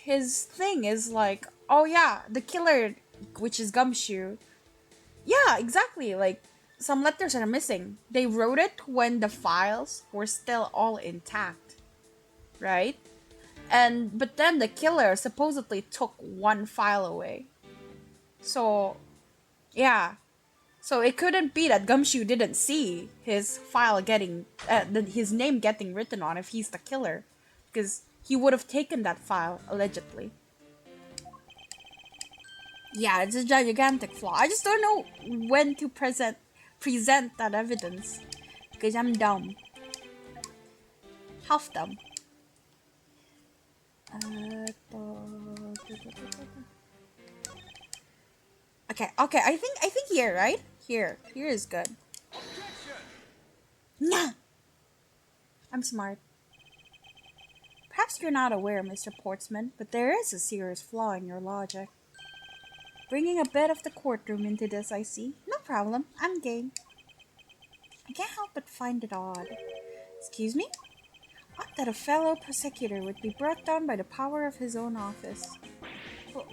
thing is like, oh yeah, the killer, which is Gumshoe. Yeah, exactly. Like some letters are missing. They wrote it when the files were still all intact, right? But then the killer supposedly took one file away. So, yeah. So it couldn't be that Gumshoe didn't see his file getting, his name getting written on if he's the killer, because he would have taken that file allegedly. Yeah, it's a gigantic flaw. I just don't know when to present that evidence, because I'm dumb, half dumb. Okay. I think here, right? Here is good. Nah. I'm smart. Perhaps you're not aware, Mr. Portsman, but there is a serious flaw in your logic. Bringing a bit of the courtroom into this, I see. No problem. I'm game. I can't help but find it odd. Excuse me? Odd that a fellow prosecutor would be brought down by the power of his own office.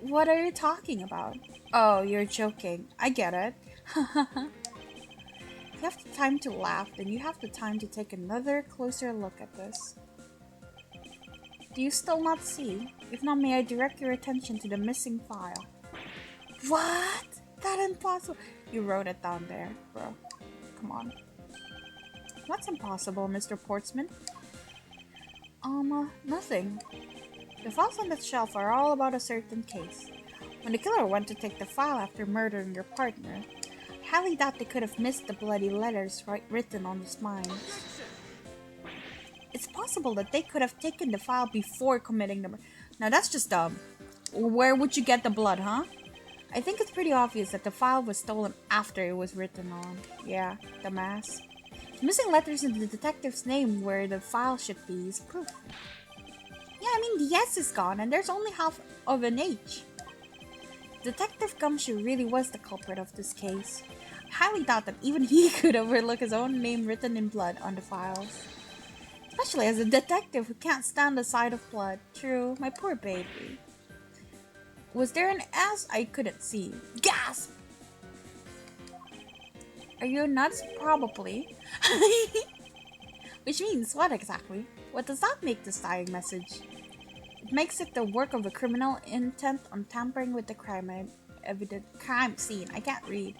What are you talking about? Oh, you're joking. I get it. If you have the time to laugh, then you have the time to take another closer look at this. Do you still not see? If not, may I direct your attention to the missing file? What? That impossible. You wrote it down there, bro. Come on. What's impossible, Mr. Portsman? Nothing. The files on that shelf are all about a certain case. When the killer went to take the file after murdering your partner, I highly doubt they could have missed the bloody letters written on the spines. It's possible that they could have taken the file before committing the murder. Now that's just dumb. Where would you get the blood, huh? I think it's pretty obvious that the file was stolen after it was written on. Yeah, dumbass. Missing letters in the detective's name where the file should be is proof. Yeah, I mean the S is gone and there's only half of an H. Detective Gumshoe really was the culprit of this case. I highly doubt that even he could overlook his own name written in blood on the files. Especially as a detective who can't stand the sight of blood. True, my poor baby. Was there an S? I couldn't see. Gasp! Are you nuts? Probably. Which means what exactly? What does that make this dying message? It makes it the work of a criminal intent on tampering with the crime scene. I can't read.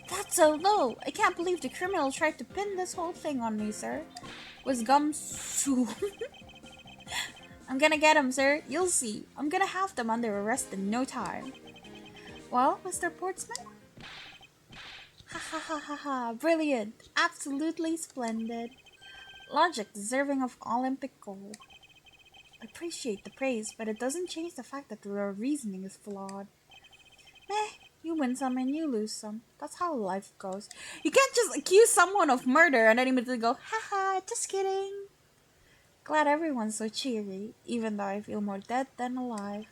That's so low. I can't believe the criminal tried to pin this whole thing on me, sir. Was Gumshoe. I'm gonna get him, sir. You'll see. I'm gonna have them under arrest in no time. Well, Mr. Portsman? Ha ha ha ha ha. Brilliant. Absolutely splendid. Logic deserving of Olympic gold. Appreciate the praise, but it doesn't change the fact that your reasoning is flawed. Meh, you win some and you lose some. That's how life goes. You can't just accuse someone of murder and then immediately go, haha, just kidding. Glad everyone's so cheery, even though I feel more dead than alive.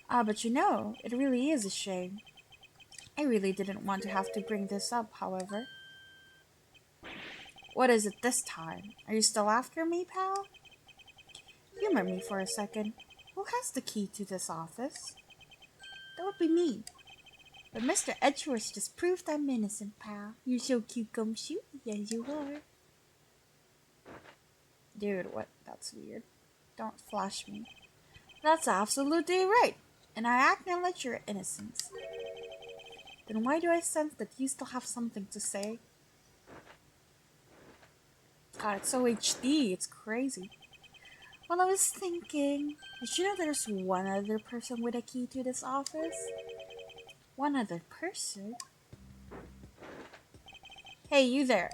Ah, but you know, it really is a shame. I really didn't want to have to bring this up, however. What is it this time? Are you still after me, pal? Humor me for a second. Who has the key to this office? That would be me. But Mr. Edgeworth just proved I'm innocent, pal. You're so cute, Gumshoe. Yes, you are. Dude, what? That's weird. Don't flash me. That's absolutely right. And I acknowledge your innocence. Then why do I sense that you still have something to say? God, it's so HD. It's crazy. Well, I was thinking, did you know there's one other person with a key to this office? One other person? Hey, you there.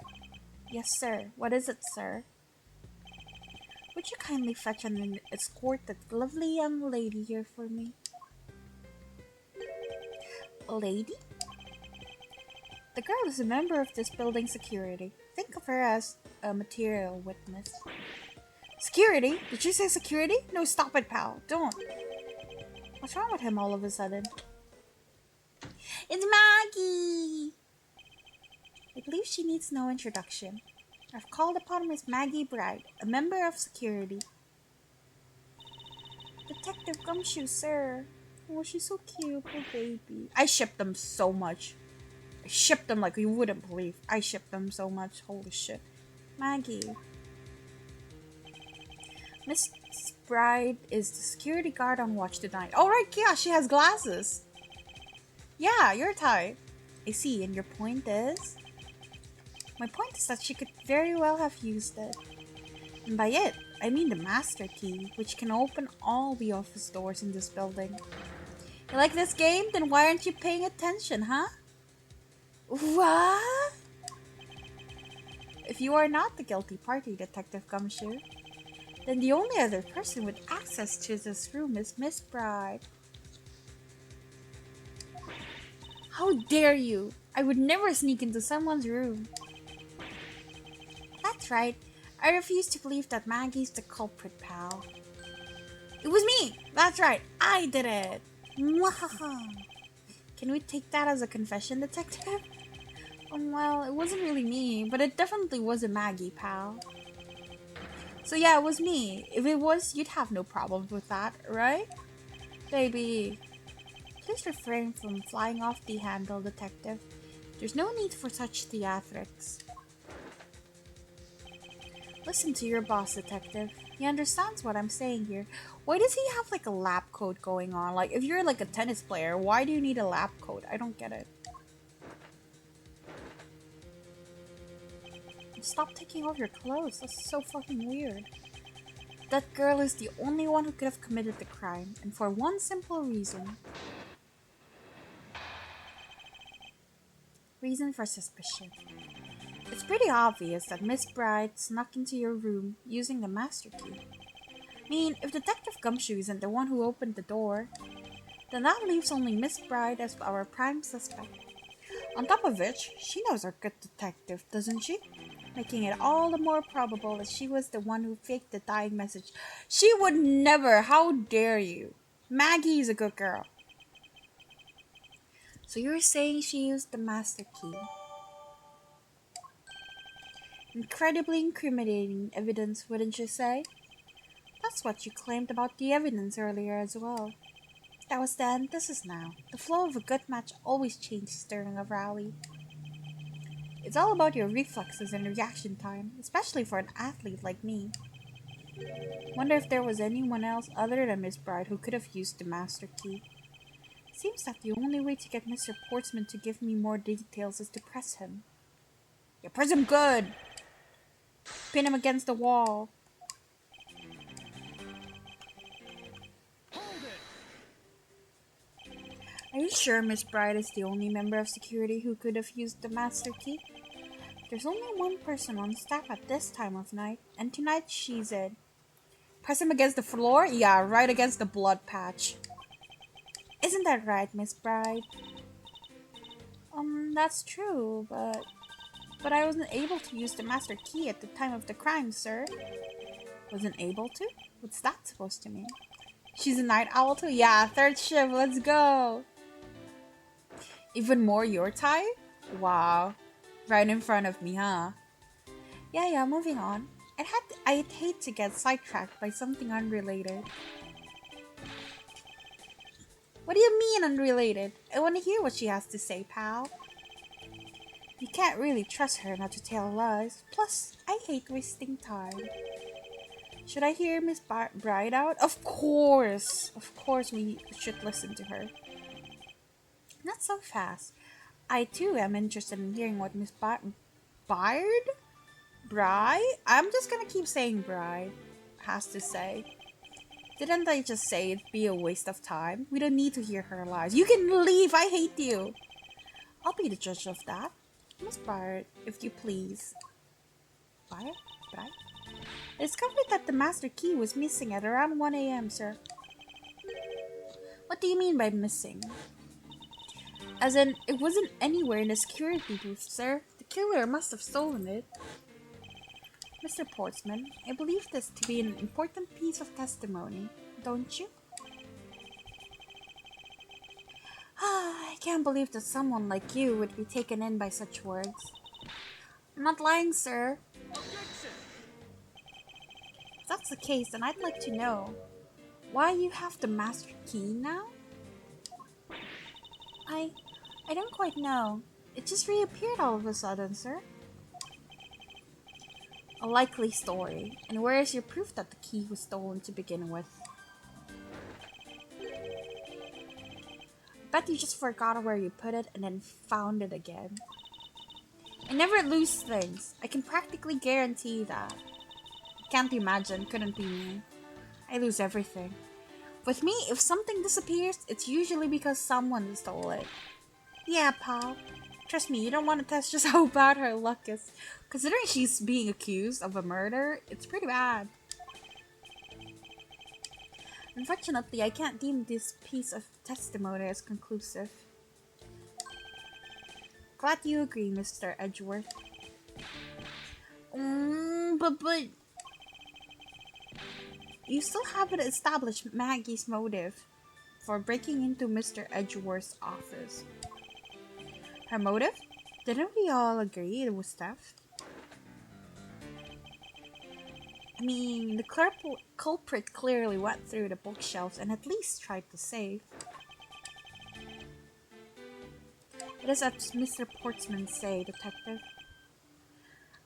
Yes, sir. What is it, sir? Would you kindly fetch and escort that lovely young lady here for me? A lady? The girl is a member of this building's security. Think of her as a material witness. Security? Did you say security? No, stop it, pal. Don't. What's wrong with him all of a sudden? It's Maggie! I believe she needs no introduction. I've called upon Miss Maggie Bride, a member of security. Detective Gumshoe, sir. Oh, she's so cute, poor baby. I ship them so much. I ship them like you wouldn't believe. I ship them so much. Holy shit. Maggie. Miss Bride is the security guard on watch tonight. Oh, right, yeah, she has glasses. Yeah, your type. I see, and your point is? My point is that she could very well have used it. And by it, I mean the master key, which can open all the office doors in this building. You like this game? Then why aren't you paying attention, huh? What? If you are not the guilty party, Detective Gumshoe, then the only other person with access to this room is Miss Bride. How dare you! I would never sneak into someone's room. That's right. I refuse to believe that Maggie's the culprit, pal. It was me! That's right, I did it! Mwahaha! Can we take that as a confession, Detective? Well, it wasn't really me, but it definitely wasn't Maggie, pal. So yeah, it was me. If it was, you'd have no problems with that, right? Baby, please refrain from flying off the handle, Detective. There's no need for such theatrics. Listen to your boss, Detective. He understands what I'm saying here. Why does he have like a lab coat going on? Like, if you're like a tennis player, why do you need a lab coat? I don't get it. Stop taking off your clothes. That's so fucking weird. That girl is the only one who could have committed the crime, and for one simple reason. Reason for suspicion. It's pretty obvious that Miss Bride snuck into your room using the master key. I mean, if Detective Gumshoe isn't the one who opened the door, then that leaves only Miss Bride as our prime suspect. On top of which, she knows our good detective, doesn't she? Making it all the more probable that she was the one who faked the dying message. She would never! How dare you! Maggie is a good girl. So you're saying she used the master key? Incredibly incriminating evidence, wouldn't you say? That's what you claimed about the evidence earlier as well. That was then, this is now. The flow of a good match always changes during a rally. It's all about your reflexes and reaction time, especially for an athlete like me. Wonder if there was anyone else other than Miss Bride who could have used the master key. Seems that the only way to get Mr. Portsman to give me more details is to press him. Yeah, press him good! Pin him against the wall. Are you sure Miss Bride is the only member of security who could have used the master key? There's only one person on staff at this time of night, and tonight she's in. Press him against the floor? Yeah, right against the blood patch. Isn't that right, Miss Bride? That's true, but I wasn't able to use the master key at the time of the crime, sir. Wasn't able to? What's that supposed to mean? She's a night owl too? Yeah, third shift, let's go! Even more your type? Wow. Right in front of me, huh? Yeah, moving on. I'd hate to get sidetracked by something unrelated. What do you mean unrelated? I want to hear what she has to say, pal. You can't really trust her not to tell lies. Plus, I hate wasting time. Should I hear Miss Bride out? Of course! Of course we should listen to her. Not so fast. I too am interested in hearing what Miss Bard? Bride? I'm just gonna keep saying Bride has to say. Didn't I just say it'd be a waste of time? We don't need to hear her lies. You can leave! I hate you! I'll be the judge of that. Miss Bard, if you please. Bard? I discovered that the master key was missing at around 1 a.m., sir. What do you mean by missing? As in, it wasn't anywhere in the security booth, sir. The killer must have stolen it. Mr. Portsman, I believe this to be an important piece of testimony, don't you? I can't believe that someone like you would be taken in by such words. I'm not lying, sir. If that's the case, then I'd like to know why you have the master key now? I don't quite know. It just reappeared all of a sudden, sir. A likely story. And where is your proof that the key was stolen to begin with? Bet you just forgot where you put it and then found it again. I never lose things. I can practically guarantee that. Can't imagine, couldn't be me. I lose everything. With me, if something disappears, it's usually because someone stole it. Yeah, pal. Trust me, you don't want to test just how bad her luck is. Considering she's being accused of a murder, it's pretty bad. Unfortunately, I can't deem this piece of testimony as conclusive. Glad you agree, Mr. Edgeworth. But... You still haven't established Maggie's motive for breaking into Mr. Edgeworth's office. Her motive? Didn't we all agree it was theft? I mean, the culprit clearly went through the bookshelves and at least tried to save. It is as Mr. Portsman say, Detective.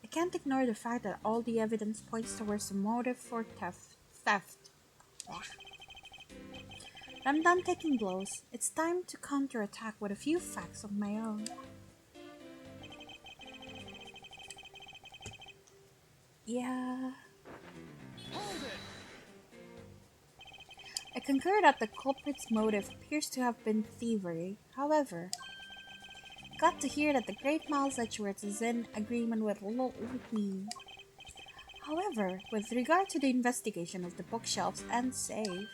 I can't ignore the fact that all the evidence points towards a motive for theft. I'm done taking blows. It's time to counterattack with a few facts of my own. Yeah. I concur that the culprit's motive appears to have been thievery. However, glad to hear that the great Miles Edgeworth is in agreement with me. However, with regard to the investigation of the bookshelves and safe,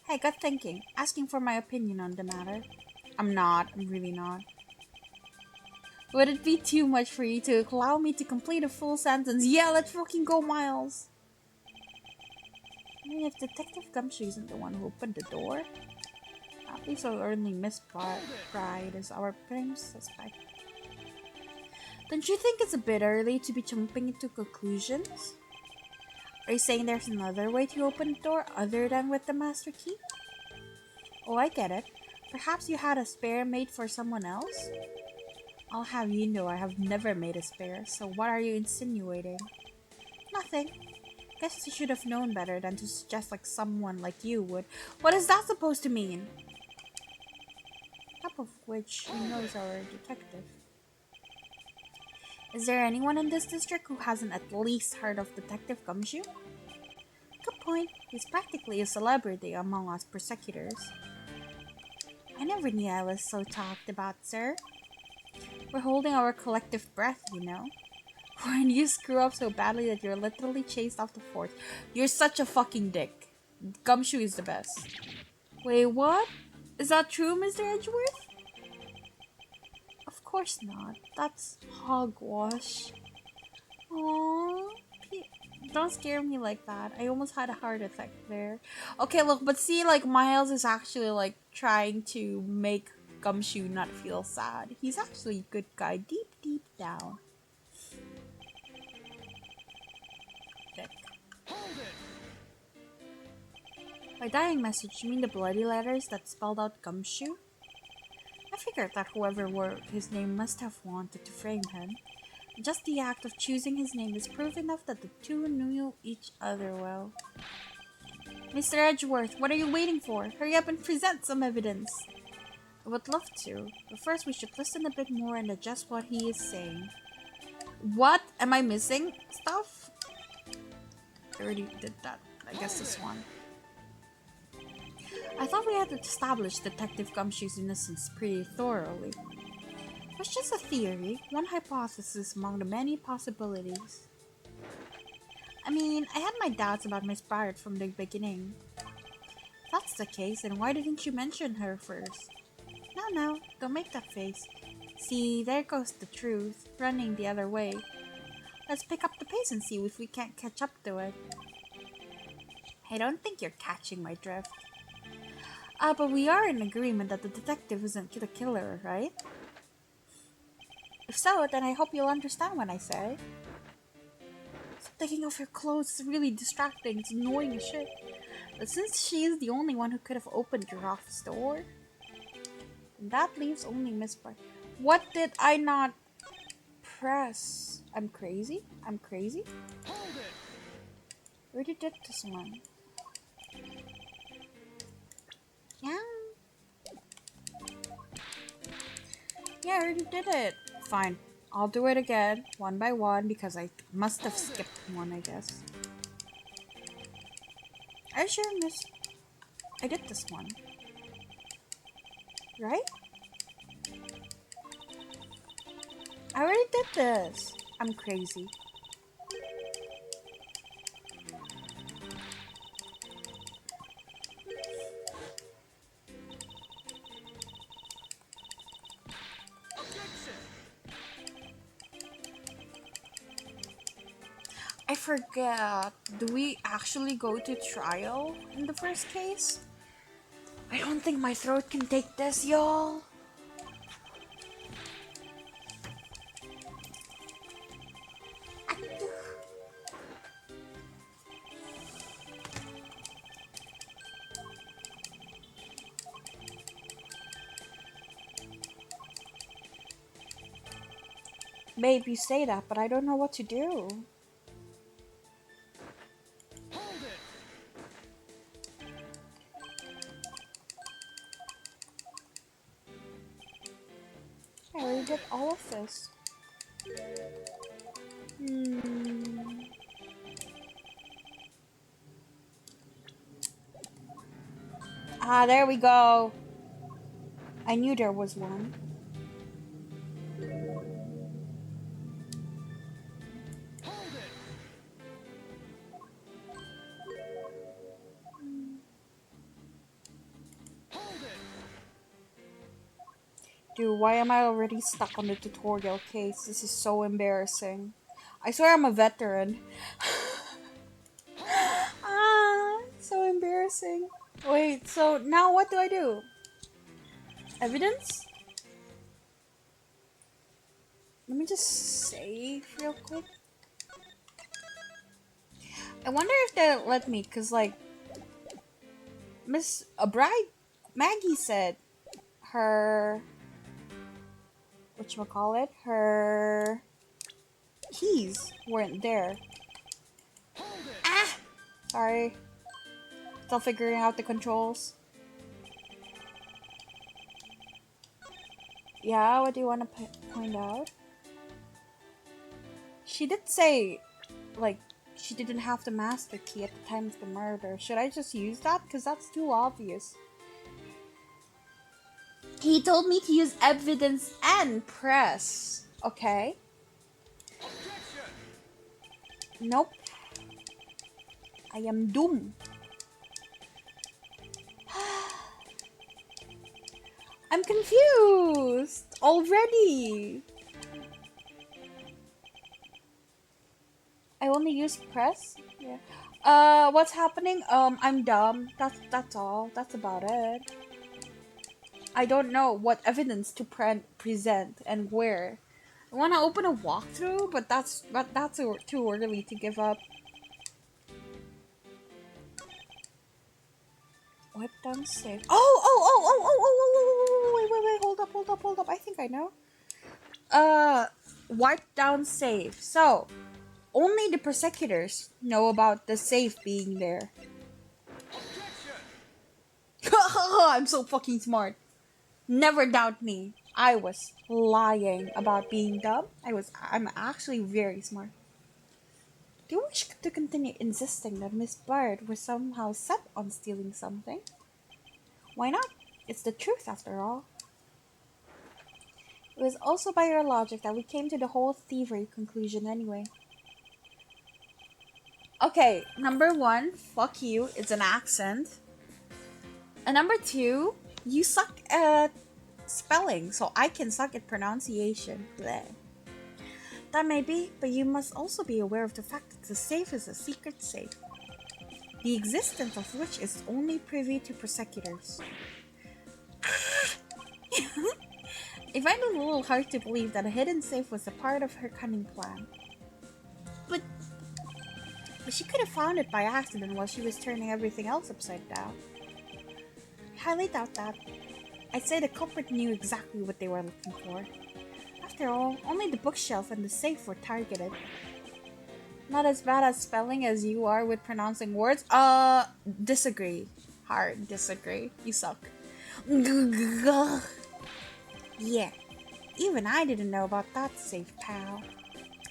hey, got thinking, asking for my opinion on the matter. I'm really not. Would it be too much for you to allow me to complete a full sentence? Yeah, let's fucking go, Miles! I mean, if Detective Gumshoe isn't the one who opened the door, at least our only Miss Bride is our prime suspect. Don't you think it's a bit early to be jumping into conclusions? Are you saying there's another way to open the door other than with the master key? Oh, I get it. Perhaps you had a spare made for someone else? I'll have you know I have never made a spare, so what are you insinuating? Nothing. Guess you should have known better than to suggest like someone like you would. What is that supposed to mean? Top of which he knows our detective. Is there anyone in this district who hasn't at least heard of Detective Gumshoe? Good point. He's practically a celebrity among us prosecutors. I never knew I was so talked about, sir. We're holding our collective breath, you know? When you screw up so badly that you're literally chased off the fort. You're such a fucking dick. Gumshoe is the best. Wait, what? Is that true, Mr. Edgeworth? Of course not. That's hogwash. Aww. Don't scare me like that. I almost had a heart attack there. Okay, look, but see, like, Miles is actually, like, trying to make Gumshoe not feel sad. He's actually a good guy deep, deep down. Dick. By dying message, you mean the bloody letters that spelled out Gumshoe? I figured that whoever wrote his name must have wanted to frame him. Just the act of choosing his name is proof enough that the two knew each other well. Mr. Edgeworth, what are you waiting for? Hurry up and present some evidence. I would love to, but first we should listen a bit more and adjust what he is saying. What? Am I missing stuff? I already did that. I guess this one. I thought we had established Detective Gumshoe's innocence pretty thoroughly. It was just a theory, one hypothesis among the many possibilities. I mean, I had my doubts about Miss Barrett from the beginning. If that's the case, then why didn't you mention her first? No, don't make that face. See, there goes the truth, running the other way. Let's pick up the pace and see if we can't catch up to it. I don't think you're catching my drift. But we are in agreement that the detective isn't the killer, right? If so, then I hope you'll understand when I say. Taking off your clothes is really distracting, it's annoying as shit. But since she is the only one who could have opened your office door, that leaves only Miss Bright. What did I not press? I'm crazy? I'm crazy? I already did this one. Yeah. Yeah, I already did it. Fine. I'll do it again, one by one, because I must have skipped one, I guess. Are you sure, Miss? I did this one. Right? I already did this. I'm crazy. I forget. Do we actually go to trial in the first case? I don't think my throat can take this, y'all. Babe, you say that, but I don't know what to do. I already did all of this. Ah, there we go. I knew there was one. Dude, why am I already stuck on the tutorial case? This is so embarrassing. I swear I'm a veteran. So embarrassing. Wait, so now what do I do? Evidence? Let me just save real quick. I wonder if they'll let me, cause like Miss Bride Maggie said her whatchamacallit, her keys weren't there. Ah! Sorry. Still figuring out the controls. Yeah, what do you want to point out? She did say, like, she didn't have the master key at the time of the murder. Should I just use that? Because that's too obvious. He told me to use evidence and press. Okay. Nope. I am doomed. I'm confused already. I only use press. Yeah. What's happening? I'm dumb. That's all. That's about it. I don't know what evidence to present and where. I want to open a walkthrough, but that's too early to give up. Wipe down save. Wait, hold up. I think I know. Wipe down save. So, only the prosecutors know about the safe being there. I'm so fucking smart. Never doubt me. I was lying about being dumb. I'm actually very smart. Do you wish to continue insisting that Miss Bird was somehow set on stealing something? Why not? It's the truth after all. It was also by your logic that we came to the whole thievery conclusion anyway. Okay, number one, fuck you, it's an accent. And number two, you suck at spelling, so I can suck at pronunciation. Bleh. That may be, but you must also be aware of the fact that the safe is a secret safe, the existence of which is only privy to prosecutors. I find it a little hard to believe that a hidden safe was a part of her cunning plan. But she could have found it by accident while she was turning everything else upside down. I highly doubt that. I'd say the culprit knew exactly what they were looking for. After all, only the bookshelf and the safe were targeted. Not as bad at spelling as you are with pronouncing words. Disagree. Hard disagree. You suck. Yeah, even I didn't know about that safe, pal.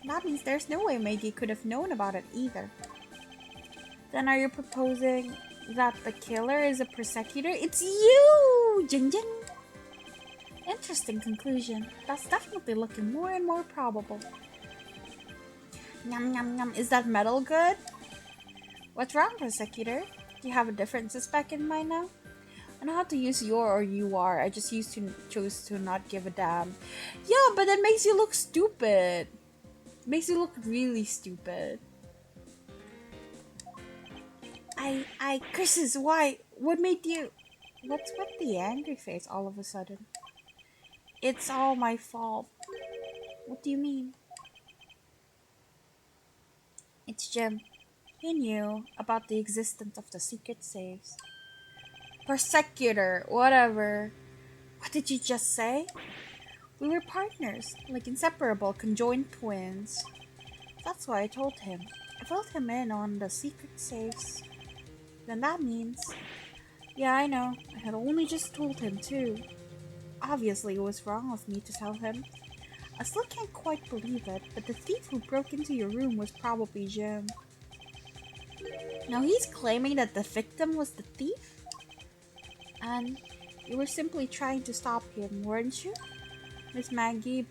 That means there's no way Maggie could have known about it either. Then are you proposing that the killer is a prosecutor? It's you! Jing jing! Interesting conclusion. That's definitely looking more and more probable. Yum yum yum. Is that metal good? What's wrong, prosecutor? Do you have a different suspect in mind now? I know how to use your or you are. I just chose to not give a damn. Yeah, but that makes you look stupid. Makes you look really stupid. Curses, why? What made you... What's with the angry face all of a sudden? It's all my fault. What do you mean? It's Jim. He knew about the existence of the secret safes. Persecutor, whatever. What did you just say? We were partners, like inseparable, conjoined twins. That's why I told him. I filled him in on the secret safes. Then that means... Yeah, I know. I had only just told him too. Obviously, it was wrong of me to tell him. I still can't quite believe it, but the thief who broke into your room was probably Jim. Now he's claiming that the victim was the thief? And you were simply trying to stop him, weren't you? Miss Maggie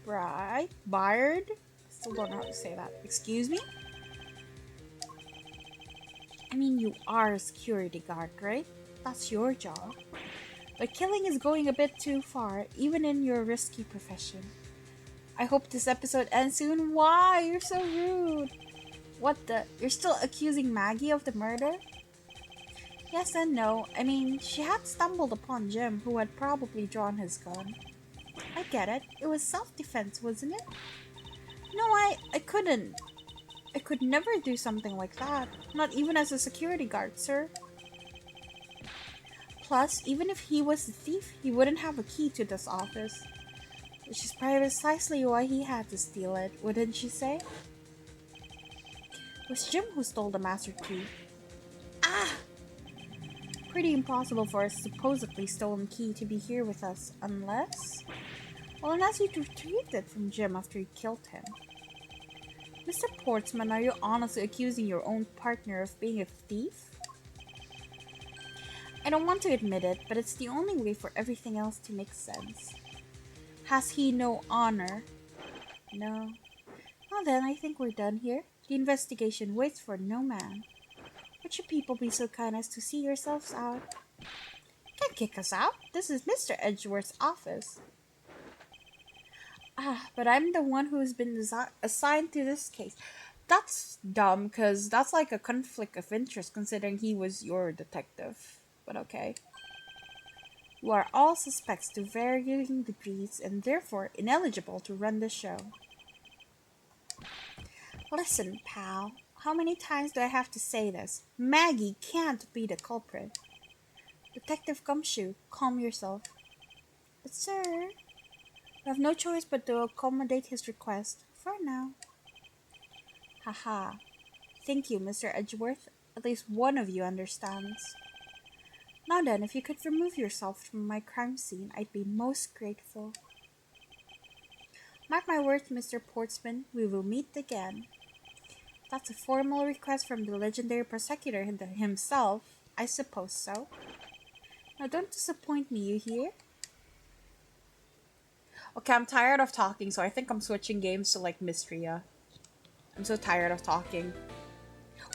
Bard? Still don't know how to say that. Excuse me? I mean, you are a security guard, right? That's your job. But killing is going a bit too far, even in your risky profession. I hope this episode ends soon. Why? You're so rude. What the? You're still accusing Maggie of the murder? Yes and no. I mean, she had stumbled upon Jim, who had probably drawn his gun. I get it. It was self-defense, wasn't it? No, I couldn't. I could never do something like that. Not even as a security guard, sir. Plus, even if he was the thief, he wouldn't have a key to this office. Which is precisely why he had to steal it, wouldn't you say? It was Jim who stole the master key. Ah! Pretty impossible for a supposedly stolen key to be here with us, unless... Well, unless you retrieved it from Jim after you killed him. Mr. Portsman, are you honestly accusing your own partner of being a thief? I don't want to admit it, but it's the only way for everything else to make sense. Has he no honor? No. Well then, I think we're done here. The investigation waits for no man. Would you people be so kind as to see yourselves out? Can't kick us out. This is Mr. Edgeworth's office. Ah, but I'm the one who's been assigned to this case. That's dumb, because that's like a conflict of interest considering he was your detective. But okay. You are all suspects to varying degrees and therefore ineligible to run the show. Listen, pal. How many times do I have to say this? Maggie can't be the culprit. Detective Gumshoe, calm yourself. But sir, we have no choice but to accommodate his request. For now. Haha. Thank you, Mr. Edgeworth. At least one of you understands. Now then, if you could remove yourself from my crime scene, I'd be most grateful. Mark my words, Mr. Portsman, we will meet again. That's a formal request from the legendary prosecutor himself. I suppose so. Now don't disappoint me, you hear? Okay, I'm tired of talking, so I think I'm switching games to like Mystria. I'm so tired of talking.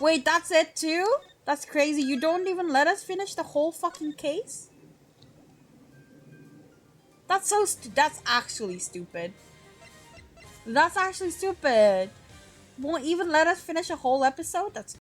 Wait, that's it too? That's crazy. You don't even let us finish the whole fucking case? That's that's actually stupid. That's actually stupid. Won't even let us finish a whole episode? That's